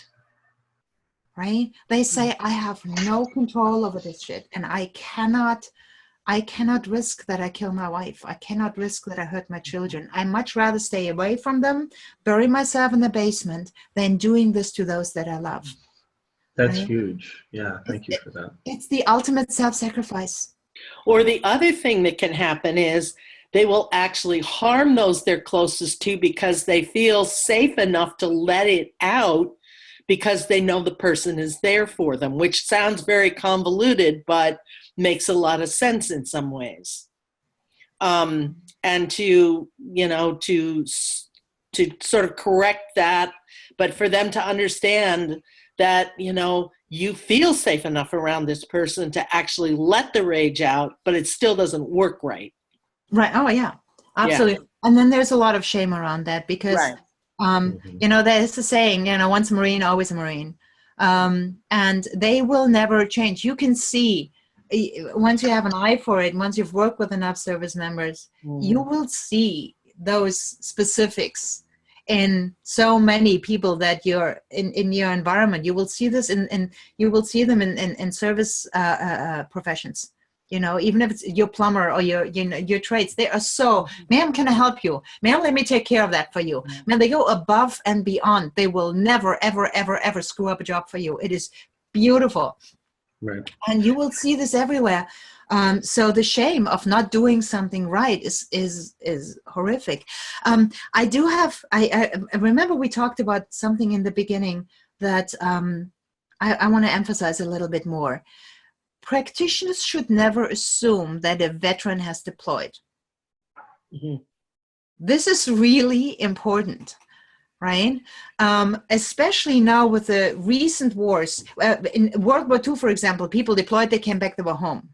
They say, I have no control over this shit, and I cannot risk that I kill my wife. I cannot risk that I hurt my children. I much rather stay away from them, bury myself in the basement, than doing this to those that I love. That's huge. Yeah, thank you for that. It's the ultimate self-sacrifice. Or the other thing that can happen is they will actually harm those they're closest to because they feel safe enough to let it out because they know the person is there for them, which sounds very convoluted, but makes a lot of sense in some ways. And to sort of correct that, but for them to understand that, you feel safe enough around this person to actually let the rage out, but it still doesn't work right. Right. Oh, yeah, absolutely. Yeah. And then there's a lot of shame around that because, there's a saying, once a Marine, always a Marine. And they will never change. You can see, once you have an eye for it, once you've worked with enough service members, you will see those specifics in so many people that you're in your environment. You will see this you will see them in service professions. Even if it's your plumber or your trades, they are so, ma'am, can I help you? Ma'am, let me take care of that for you. Man, they go above and beyond. They will never, ever, ever, ever screw up a job for you. It is beautiful. Right. And you will see this everywhere. So the shame of not doing something right is horrific. I remember we talked about something in the beginning that I want to emphasize a little bit more. Practitioners should never assume that a veteran has deployed. Mm-hmm. This is really important, right? Especially now with the recent wars. In World War II, for example, people deployed, they came back, they were home.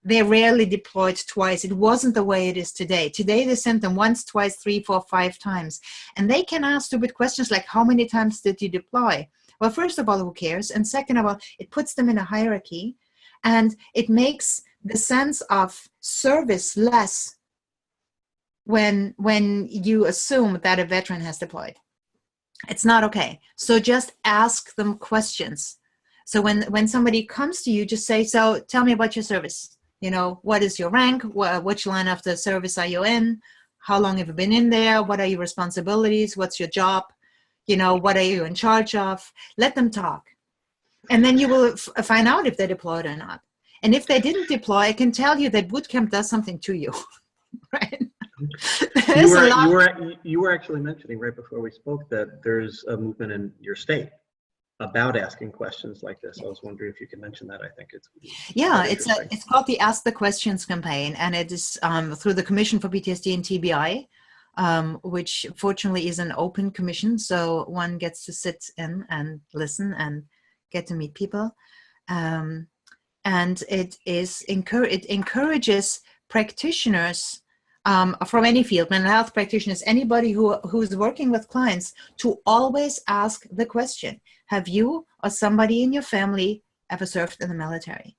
They rarely deployed twice. It wasn't the way it is today. Today, they sent them once, twice, 3, 4, 5 times. And they can ask stupid questions like, how many times did you deploy? Well, first of all, who cares? And second of all, it puts them in a hierarchy. And it makes the sense of service less when you assume that a veteran has deployed. It's not okay. So just ask them questions. So when somebody comes to you, just say, so tell me about your service. What is your rank? Which line of the service are you in? How long have you been in there? What are your responsibilities? What's your job? What are you in charge of? Let them talk. And then you will find out if they deployed or not. And if they didn't deploy, I can tell you that boot camp does something to you, right? You were actually mentioning right before we spoke that there's a movement in your state about asking questions like this. I was wondering if you could mention that. I think it's it's called the Ask the Questions campaign, and it is through the Commission for PTSD and TBI. which fortunately is an open commission, so one gets to sit in and listen and get to meet people. And it encourages practitioners from any field, mental health practitioners, anybody who's working with clients, to always ask the question, have you or somebody in your family ever served in the military?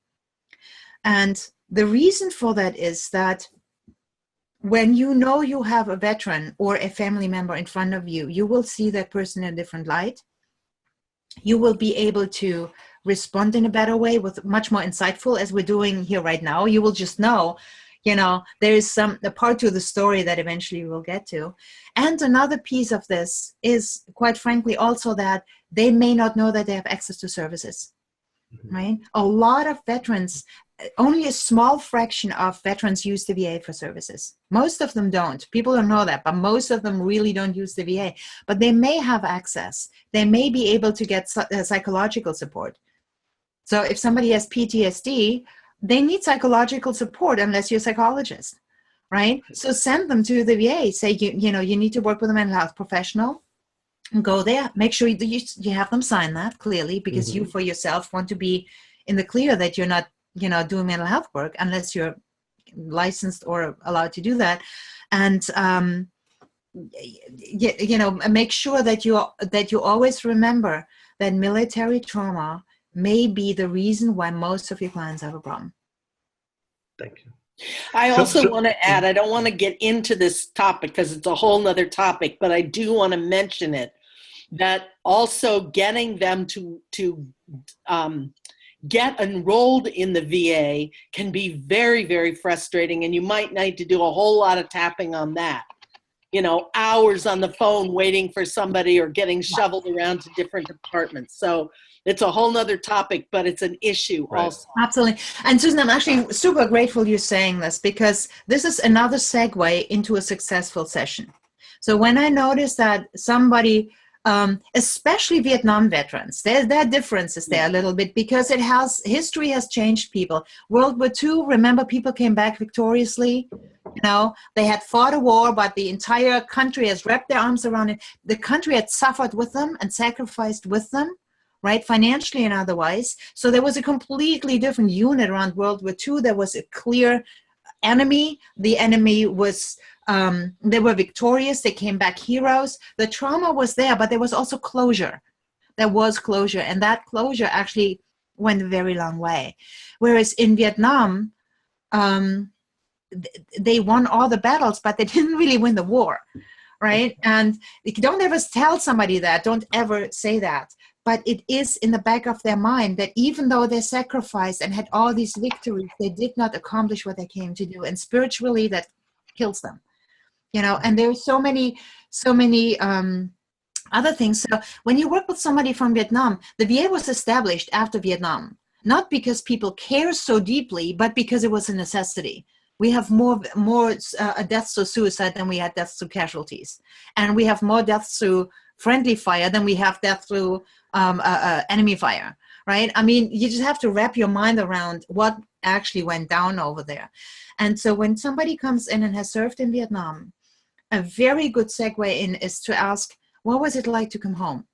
And the reason for that is that when you know you have a veteran or a family member in front of you, you will see that person in a different light. You will be able to respond in a better way, with much more insightful, as we're doing here right now. You will just know, there is a part to the story that eventually we'll get to. And another piece of this is, quite frankly, also that they may not know that they have access to services, right? A lot of veterans, only a small fraction of veterans use the VA for services. Most of them don't. People don't know that, but most of them really don't use the VA. But they may have access. They may be able to get psychological support. So if somebody has PTSD, they need psychological support unless you're a psychologist, right? So send them to the VA. Say, you need to work with a mental health professional. Go there. Make sure you have them sign that clearly, because you for yourself want to be in the clear that you're not doing mental health work unless you're licensed or allowed to do that. And make sure that you always remember that military trauma may be the reason why most of your clients have a problem. Thank you. I also want to add, I don't want to get into this topic because it's a whole nother topic, but I do want to mention it, that also getting them to get enrolled in the VA can be very, very frustrating, and you might need to do a whole lot of tapping on that. Hours on the phone waiting for somebody, or getting shoveled around to different departments. So it's a whole nother topic, but it's an issue also. Absolutely. And Susan, I'm actually super grateful you're saying this, because this is another segue into a successful session. So when I notice that somebody, especially Vietnam veterans, there are differences there a little bit, because history has changed people. World War II, remember, people came back victoriously. They had fought a war, but the entire country has wrapped their arms around it. The country had suffered with them and sacrificed with them, right, financially and otherwise. So there was a completely different unit around World War II. There was a clear enemy. The enemy was, they were victorious. They came back heroes. The trauma was there, but there was also closure. There was closure, and that closure actually went a very long way. Whereas in Vietnam, they won all the battles, but they didn't really win the war, right? And don't ever tell somebody that. Don't ever say that. But it is in the back of their mind that even though they sacrificed and had all these victories, they did not accomplish what they came to do. And spiritually, that kills them, and there's so many other things. So when you work with somebody from Vietnam, the VA was established after Vietnam, not because people care so deeply, but because it was a necessity. We have more deaths through suicide than we had deaths through casualties. And we have more deaths through friendly fire than we have death through enemy fire, right? I mean, you just have to wrap your mind around what actually went down over there. And so when somebody comes in and has served in Vietnam, a very good segue in is to ask, what was it like to come home?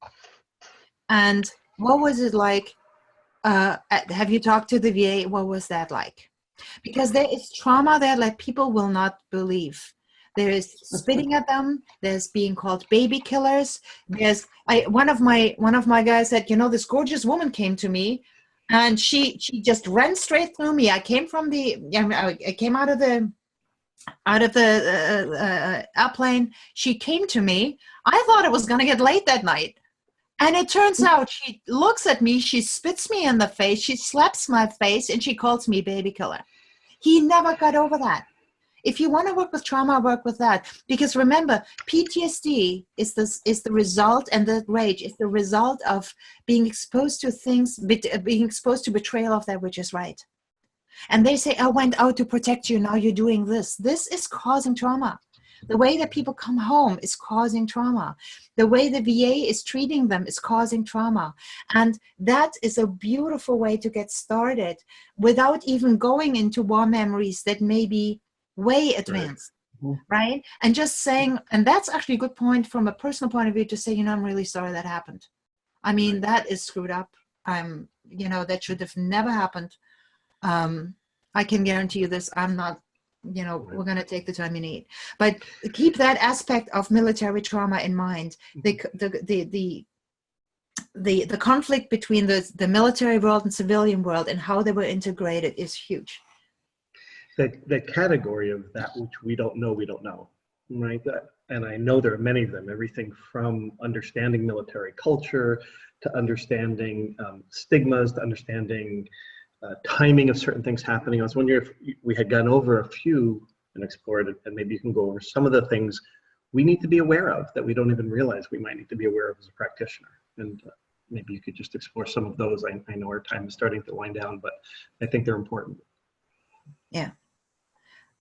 And what was it like, have you talked to the VA? What was that like? Because there is trauma there like people will not believe. There is spitting at them. There's being called baby killers. One of my guys said, this gorgeous woman came to me, and she just ran straight through me. I came out of the airplane. She came to me. I thought it was going to get late that night. And it turns out she looks at me, she spits me in the face, she slaps my face, and she calls me baby killer. He never got over that. If you want to work with trauma, work with that. Because remember, PTSD is the result, and the rage is the result of being exposed to things, being exposed to betrayal of that which is right. And they say, I went out to protect you, now you're doing this. This is causing trauma. The way that people come home is causing trauma. The way the VA is treating them is causing trauma. And that is a beautiful way to get started without even going into war memories that may be way advanced. right? And just saying, and that's actually a good point from a personal point of view to say, you know, I'm really sorry that happened. I mean, that is screwed up. You know, that should have never happened. I can guarantee you this. I'm not, you know, we're going to take the time you need. But keep that aspect of military trauma in mind. The conflict between the military world and civilian world and how they were integrated is huge. The category of that which we don't know, right? And I know there are many of them, everything from understanding military culture to understanding stigmas, to understanding timing of certain things happening. I was wondering if we had gone over a few and explored it, and maybe you can go over some of the things we need to be aware of that we don't even realize we might need to be aware of as a practitioner. And maybe you could just explore some of those. I know our time is starting to wind down, but I think they're important. Yeah.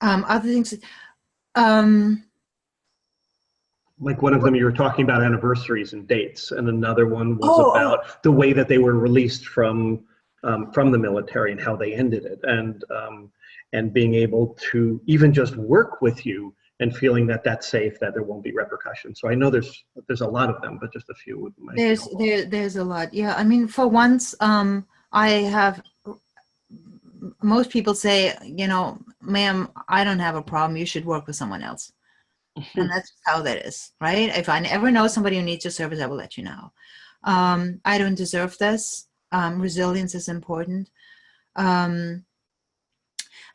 Other things, like one of them, you were talking about anniversaries and dates, and another one was about the way that they were released from the military and how they ended it, and being able to even just work with you and feeling that that's safe, that there won't be repercussions. So I know there's a lot of them, but just a few. There's a lot. Yeah, I mean, for once, most people say, you know, ma'am, I don't have a problem. You should work with someone else. And that's how that is, right? If I ever know somebody who needs your service, I will let you know. I don't deserve this. Resilience is important.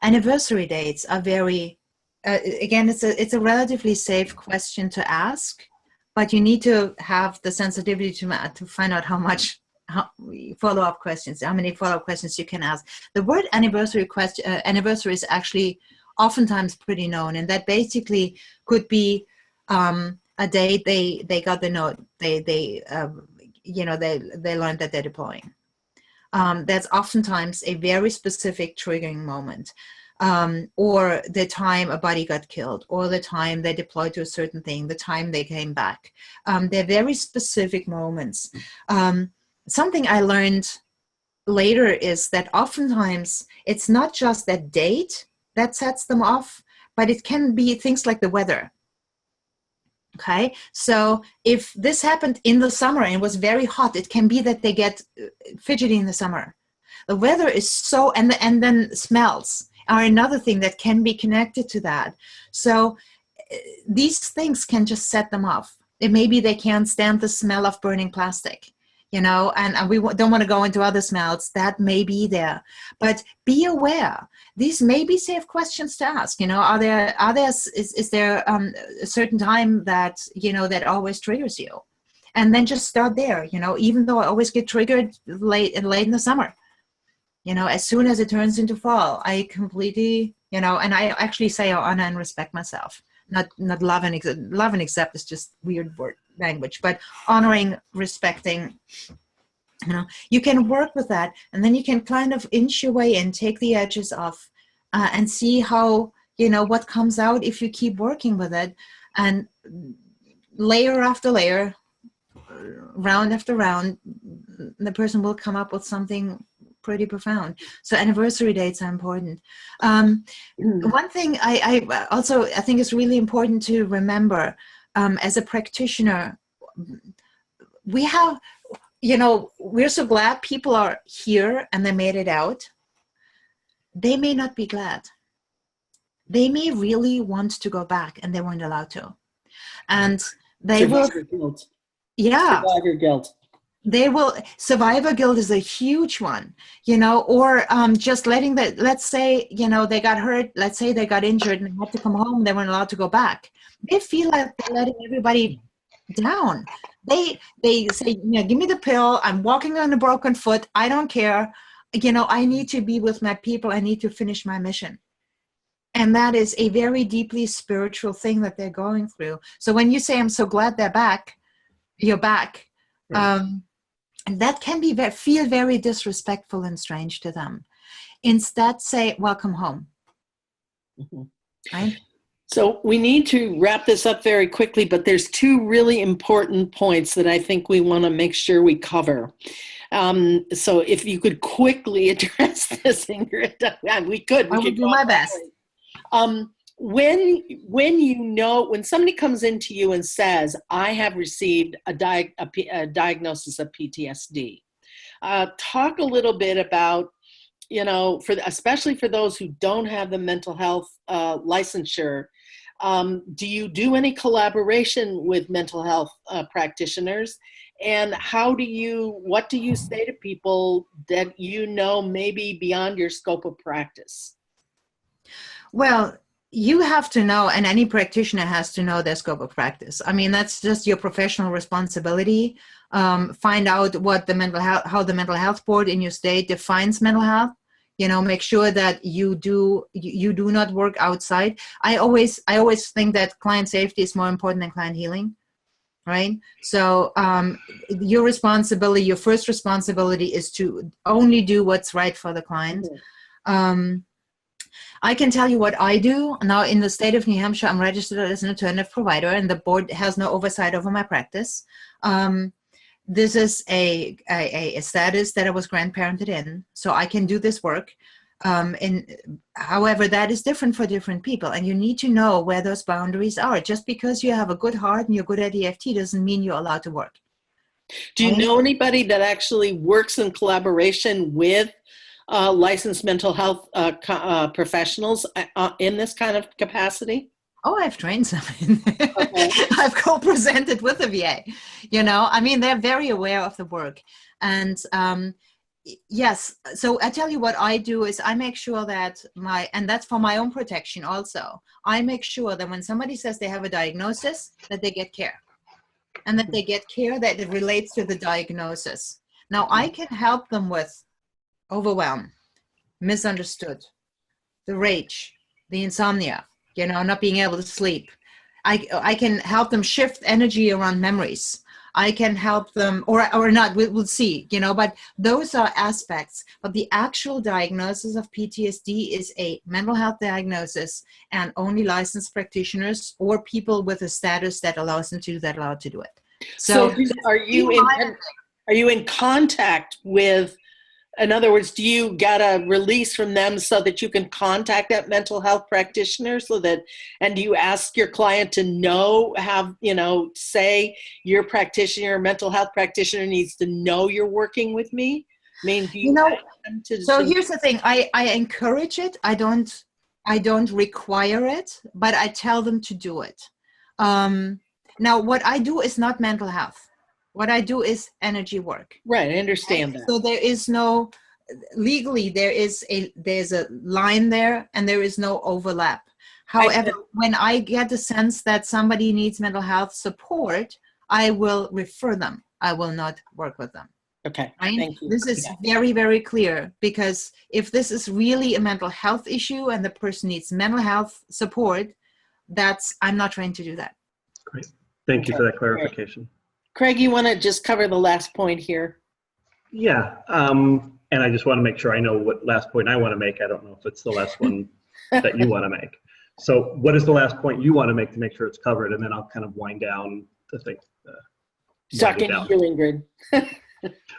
Anniversary dates are very, again, it's a relatively safe question to ask, but you need to have the sensitivity to find out how many follow-up questions you can ask. The word anniversary is actually oftentimes pretty known, and that basically could be a date they got the note, they learned that they're deploying. That's oftentimes a very specific triggering moment, or the time a buddy got killed, or the time they deployed to a certain thing, the time they came back. They're very specific moments. Something I learned later is that oftentimes it's not just that date that sets them off, but it can be things like the weather. Okay, so if this happened in the summer and it was very hot, it can be that they get fidgety in the summer. The weather is so, and then smells are another thing that can be connected to that. So these things can just set them off. Maybe they can't stand the smell of burning plastic, you know, and we don't want to go into other smells that may be there, but be aware. These may be safe questions to ask. You know, is there a certain time that, you know, that always triggers you? And then just start there. You know, even though I always get triggered late in the summer, you know, as soon as it turns into fall, I completely, you know, and I actually say I honor and respect myself. Not love and accept is just weird word language, but honoring, respecting. You know, you can work with that, and then you can kind of inch your way in, take the edges off, and see how, you know, what comes out if you keep working with it, and layer after layer, round after round, the person will come up with something pretty profound. So anniversary dates are important. One thing I also think is really important to remember, as a practitioner, we have, you know, we're so glad people are here and they made it out. They may not be glad. They may really want to go back and they weren't allowed to. And they Survivor guilt. Yeah. Survivor guilt. They will. Survivor guilt is a huge one, you know, or just letting let's say, you know, they got hurt, let's say they got injured and had to come home, they weren't allowed to go back. They feel like they're letting everybody down. They say, you know, give me the pill, I'm walking on a broken foot, I don't care, you know, I need to be with my people, I need to finish my mission. And that is a very deeply spiritual thing that they're going through. So when you say, I'm so glad they're back, you're back. Right. And that can feel very disrespectful and strange to them. Instead, say, welcome home. Mm-hmm. Right? So we need to wrap this up very quickly, but there's two really important points that I think we want to make sure we cover. So if you could quickly address this, Ingrid, we could do my best. when somebody comes into you and says, I have received a diagnosis of PTSD, talk a little bit about, especially for those who don't have the mental health licensure, do you do any collaboration with mental health practitioners? And what do you say to people that may be beyond your scope of practice? Well, you have to know, and any practitioner has to know their scope of practice. I mean, that's just your professional responsibility. Find out how the mental health board in your state defines mental health. Make sure that you do not work outside. I always think that client safety is more important than client healing, right? So your first responsibility is to only do what's right for the client. I can tell you what I do. Now, in the state of New Hampshire, I'm registered as an alternative provider, and the board has no oversight over my practice. This is a status that I was grandparented in, so I can do this work. However, that is different for different people, and you need to know where those boundaries are. Just because you have a good heart and you're good at EFT doesn't mean you're allowed to work. Do you know anybody that actually works in collaboration with licensed mental health professionals in this kind of capacity? Oh, I've trained some. Okay. I've co-presented with the VA. They're very aware of the work. And yes, so I tell you what I do is I make sure that and that's for my own protection also, I make sure that when somebody says they have a diagnosis, that they get care. And that they get care that it relates to the diagnosis. Now, I can help them with overwhelm, misunderstood, the rage, the insomnia, not being able to sleep. I can help them shift energy around memories. I can help them, or not, we'll see, but those are aspects. But the actual diagnosis of PTSD is a mental health diagnosis, and only licensed practitioners or people with a status that allows them to do that allowed to do it. So are you in contact with, in other words, do you get a release from them so that you can contact that mental health practitioner and do you ask your client to say your practitioner, mental health practitioner needs to know you're working with me? I mean, do you so here's the thing. I encourage it. I don't require it, but I tell them to do it. Now, what I do is not mental health. What I do is energy work. Right, I understand that. So there is no, legally, there's a line there, and there is no overlap. However, when I get the sense that somebody needs mental health support, I will refer them. I will not work with them. Okay, right? Thank you. This is very, very clear, because if this is really a mental health issue and the person needs mental health support, I'm not trained to do that. Great. Thank you for that clarification. Great. Craig, you want to just cover the last point here? Yeah, and I just want to make sure I know what last point I want to make. I don't know if it's the last one that you want to make. So what is the last point you want to make sure it's covered? And then I'll kind of wind down the thing. Talking to you, Ingrid.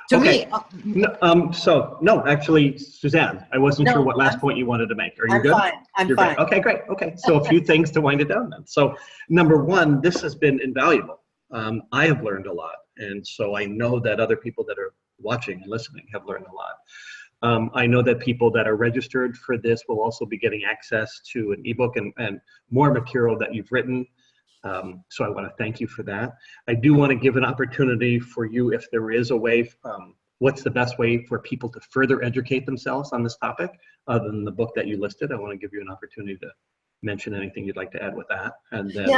To me. No, actually, Suzanne, I wasn't sure what last point you wanted to make. Are you good? I'm fine. Good. Okay, great. Okay, so a few things to wind it down then. So number one, this has been invaluable. I have learned a lot, and so I know that other people that are watching and listening have learned a lot. I know that people that are registered for this will also be getting access to an ebook and more material that you've written. So I want to thank you for that. I do want to give an opportunity for you, if there is a way, what's the best way for people to further educate themselves on this topic other than the book that you listed. I want to give you an opportunity to mention anything you'd like to add with that, and then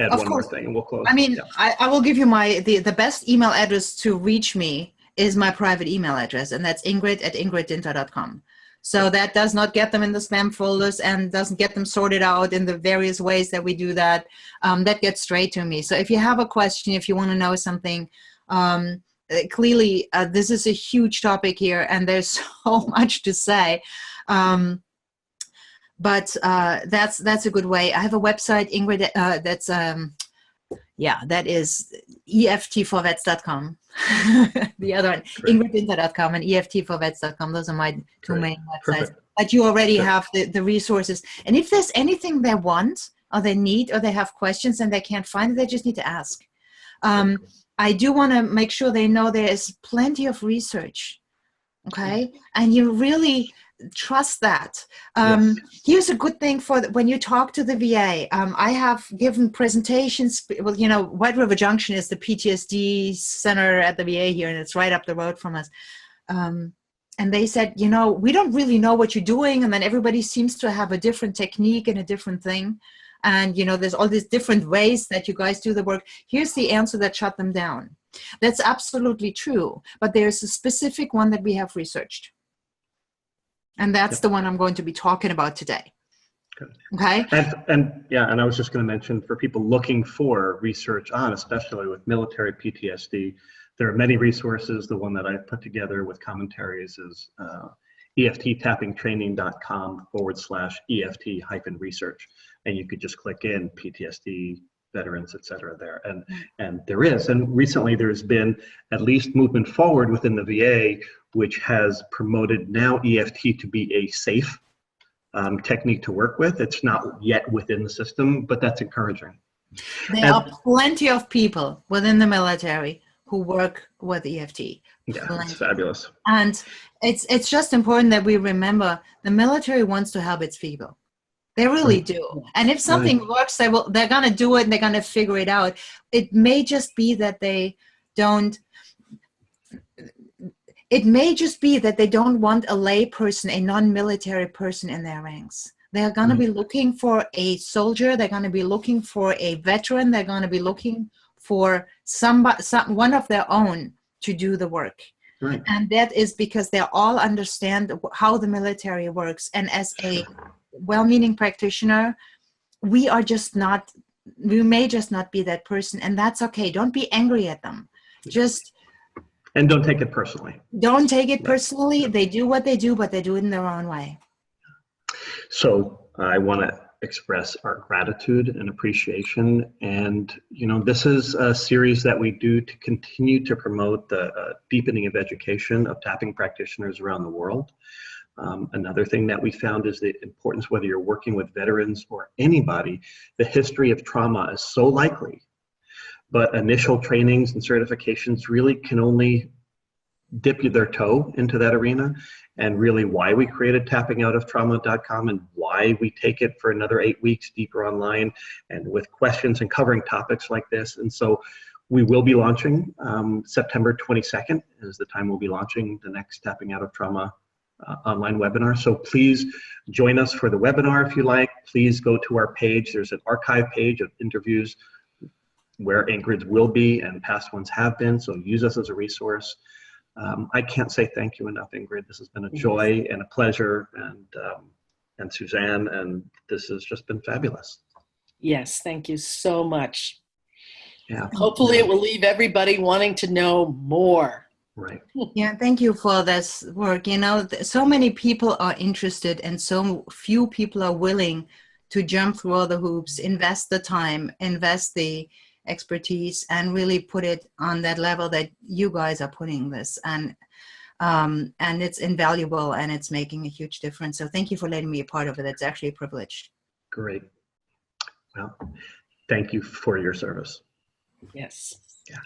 add one more thing and we'll close. I mean, I will give you the best email address to reach me is my private email address, and that's ingrid@ingriddinter.com. So that does not get them in the spam folders and doesn't get them sorted out in the various ways that we do that. That gets straight to me. So if you have a question, if you want to know something, clearly this is a huge topic here and there's so much to say. But that's a good way. I have a website, Ingrid, that's yeah, that is EFTforvets.com. The other one, Great. IngridDinter.com and EFTforvets.com. Those are my two Great. main websites. Perfect. But you already Sure. have the resources. And if there's anything they want or they need or they have questions and they can't find it, they just need to ask. I do want to make sure they know there is plenty of research. Okay. And you really trust that. Yes. Here's a good thing for when you talk to the VA. I have given presentations. Well, you know, White River Junction is the PTSD center at the VA here, and it's right up the road from us. And they said, you know, we don't really know what you're doing. And then everybody seems to have a different technique and a different thing. And, you know, there's all these different ways that you guys do the work. Here's the answer that shut them down. That's absolutely true. But there's a specific one that we have researched. And that's the one I'm going to be talking about today. Good. Okay. And yeah, and I was just going to mention for people looking for research on, especially with military PTSD, there are many resources. The one that I put together with commentaries is EFTtappingtraining.com/EFT-research. And you could just click in PTSD, veterans, et cetera there. And there is, and recently there's been at least movement forward within the VA, which has promoted now EFT to be a safe technique to work with. It's not yet within the system, but that's encouraging. There are plenty of people within the military who work with EFT. Yeah, it's fabulous. And it's just important that we remember the military wants to help its people. They really do. And if something works, they're going to do it and they're going to figure it out. It may just be that they don't. It may just be that they don't want a lay person, a non-military person in their ranks. They're going to be looking for a soldier. They're going to be looking for a veteran. They're going to be looking for one of their own to do the work. Right. And that is because they all understand how the military works. And as a well-meaning practitioner, we may just not be that person, and that's okay. Don't be angry at them. And don't take it personally. Don't take it personally. They do what they do, but they do it in their own way. So I want to express our gratitude and appreciation. And, you know, this is a series that we do to continue to promote the deepening of education of tapping practitioners around the world. Another thing that we found is the importance, whether you're working with veterans or anybody, the history of trauma is so likely, but initial trainings and certifications really can only dip their toe into that arena, and really why we created tappingoutoftrauma.com and why we take it for another 8 weeks deeper online and with questions and covering topics like this. And so we will be launching September 22nd is the time we'll be launching the next Tapping Out of Trauma online webinar. So please join us for the webinar if you like. Please go to our page. There's an archive page of interviews where Ingrid's will be and past ones have been. So use us as a resource. I can't say thank you enough, Ingrid. This has been a joy and a pleasure, and Suzanne, and this has just been fabulous. Yes, thank you so much. Yeah. Hopefully it will leave everybody wanting to know more. Right. Yeah, thank you for this work. You know, so many people are interested and so few people are willing to jump through all the hoops, invest the time, invest the expertise, and really put it on that level that you guys are putting this. And it's invaluable and it's making a huge difference. So thank you for letting me be a part of it. It's actually a privilege. Great. Well, thank you for your service. Yes. Yeah.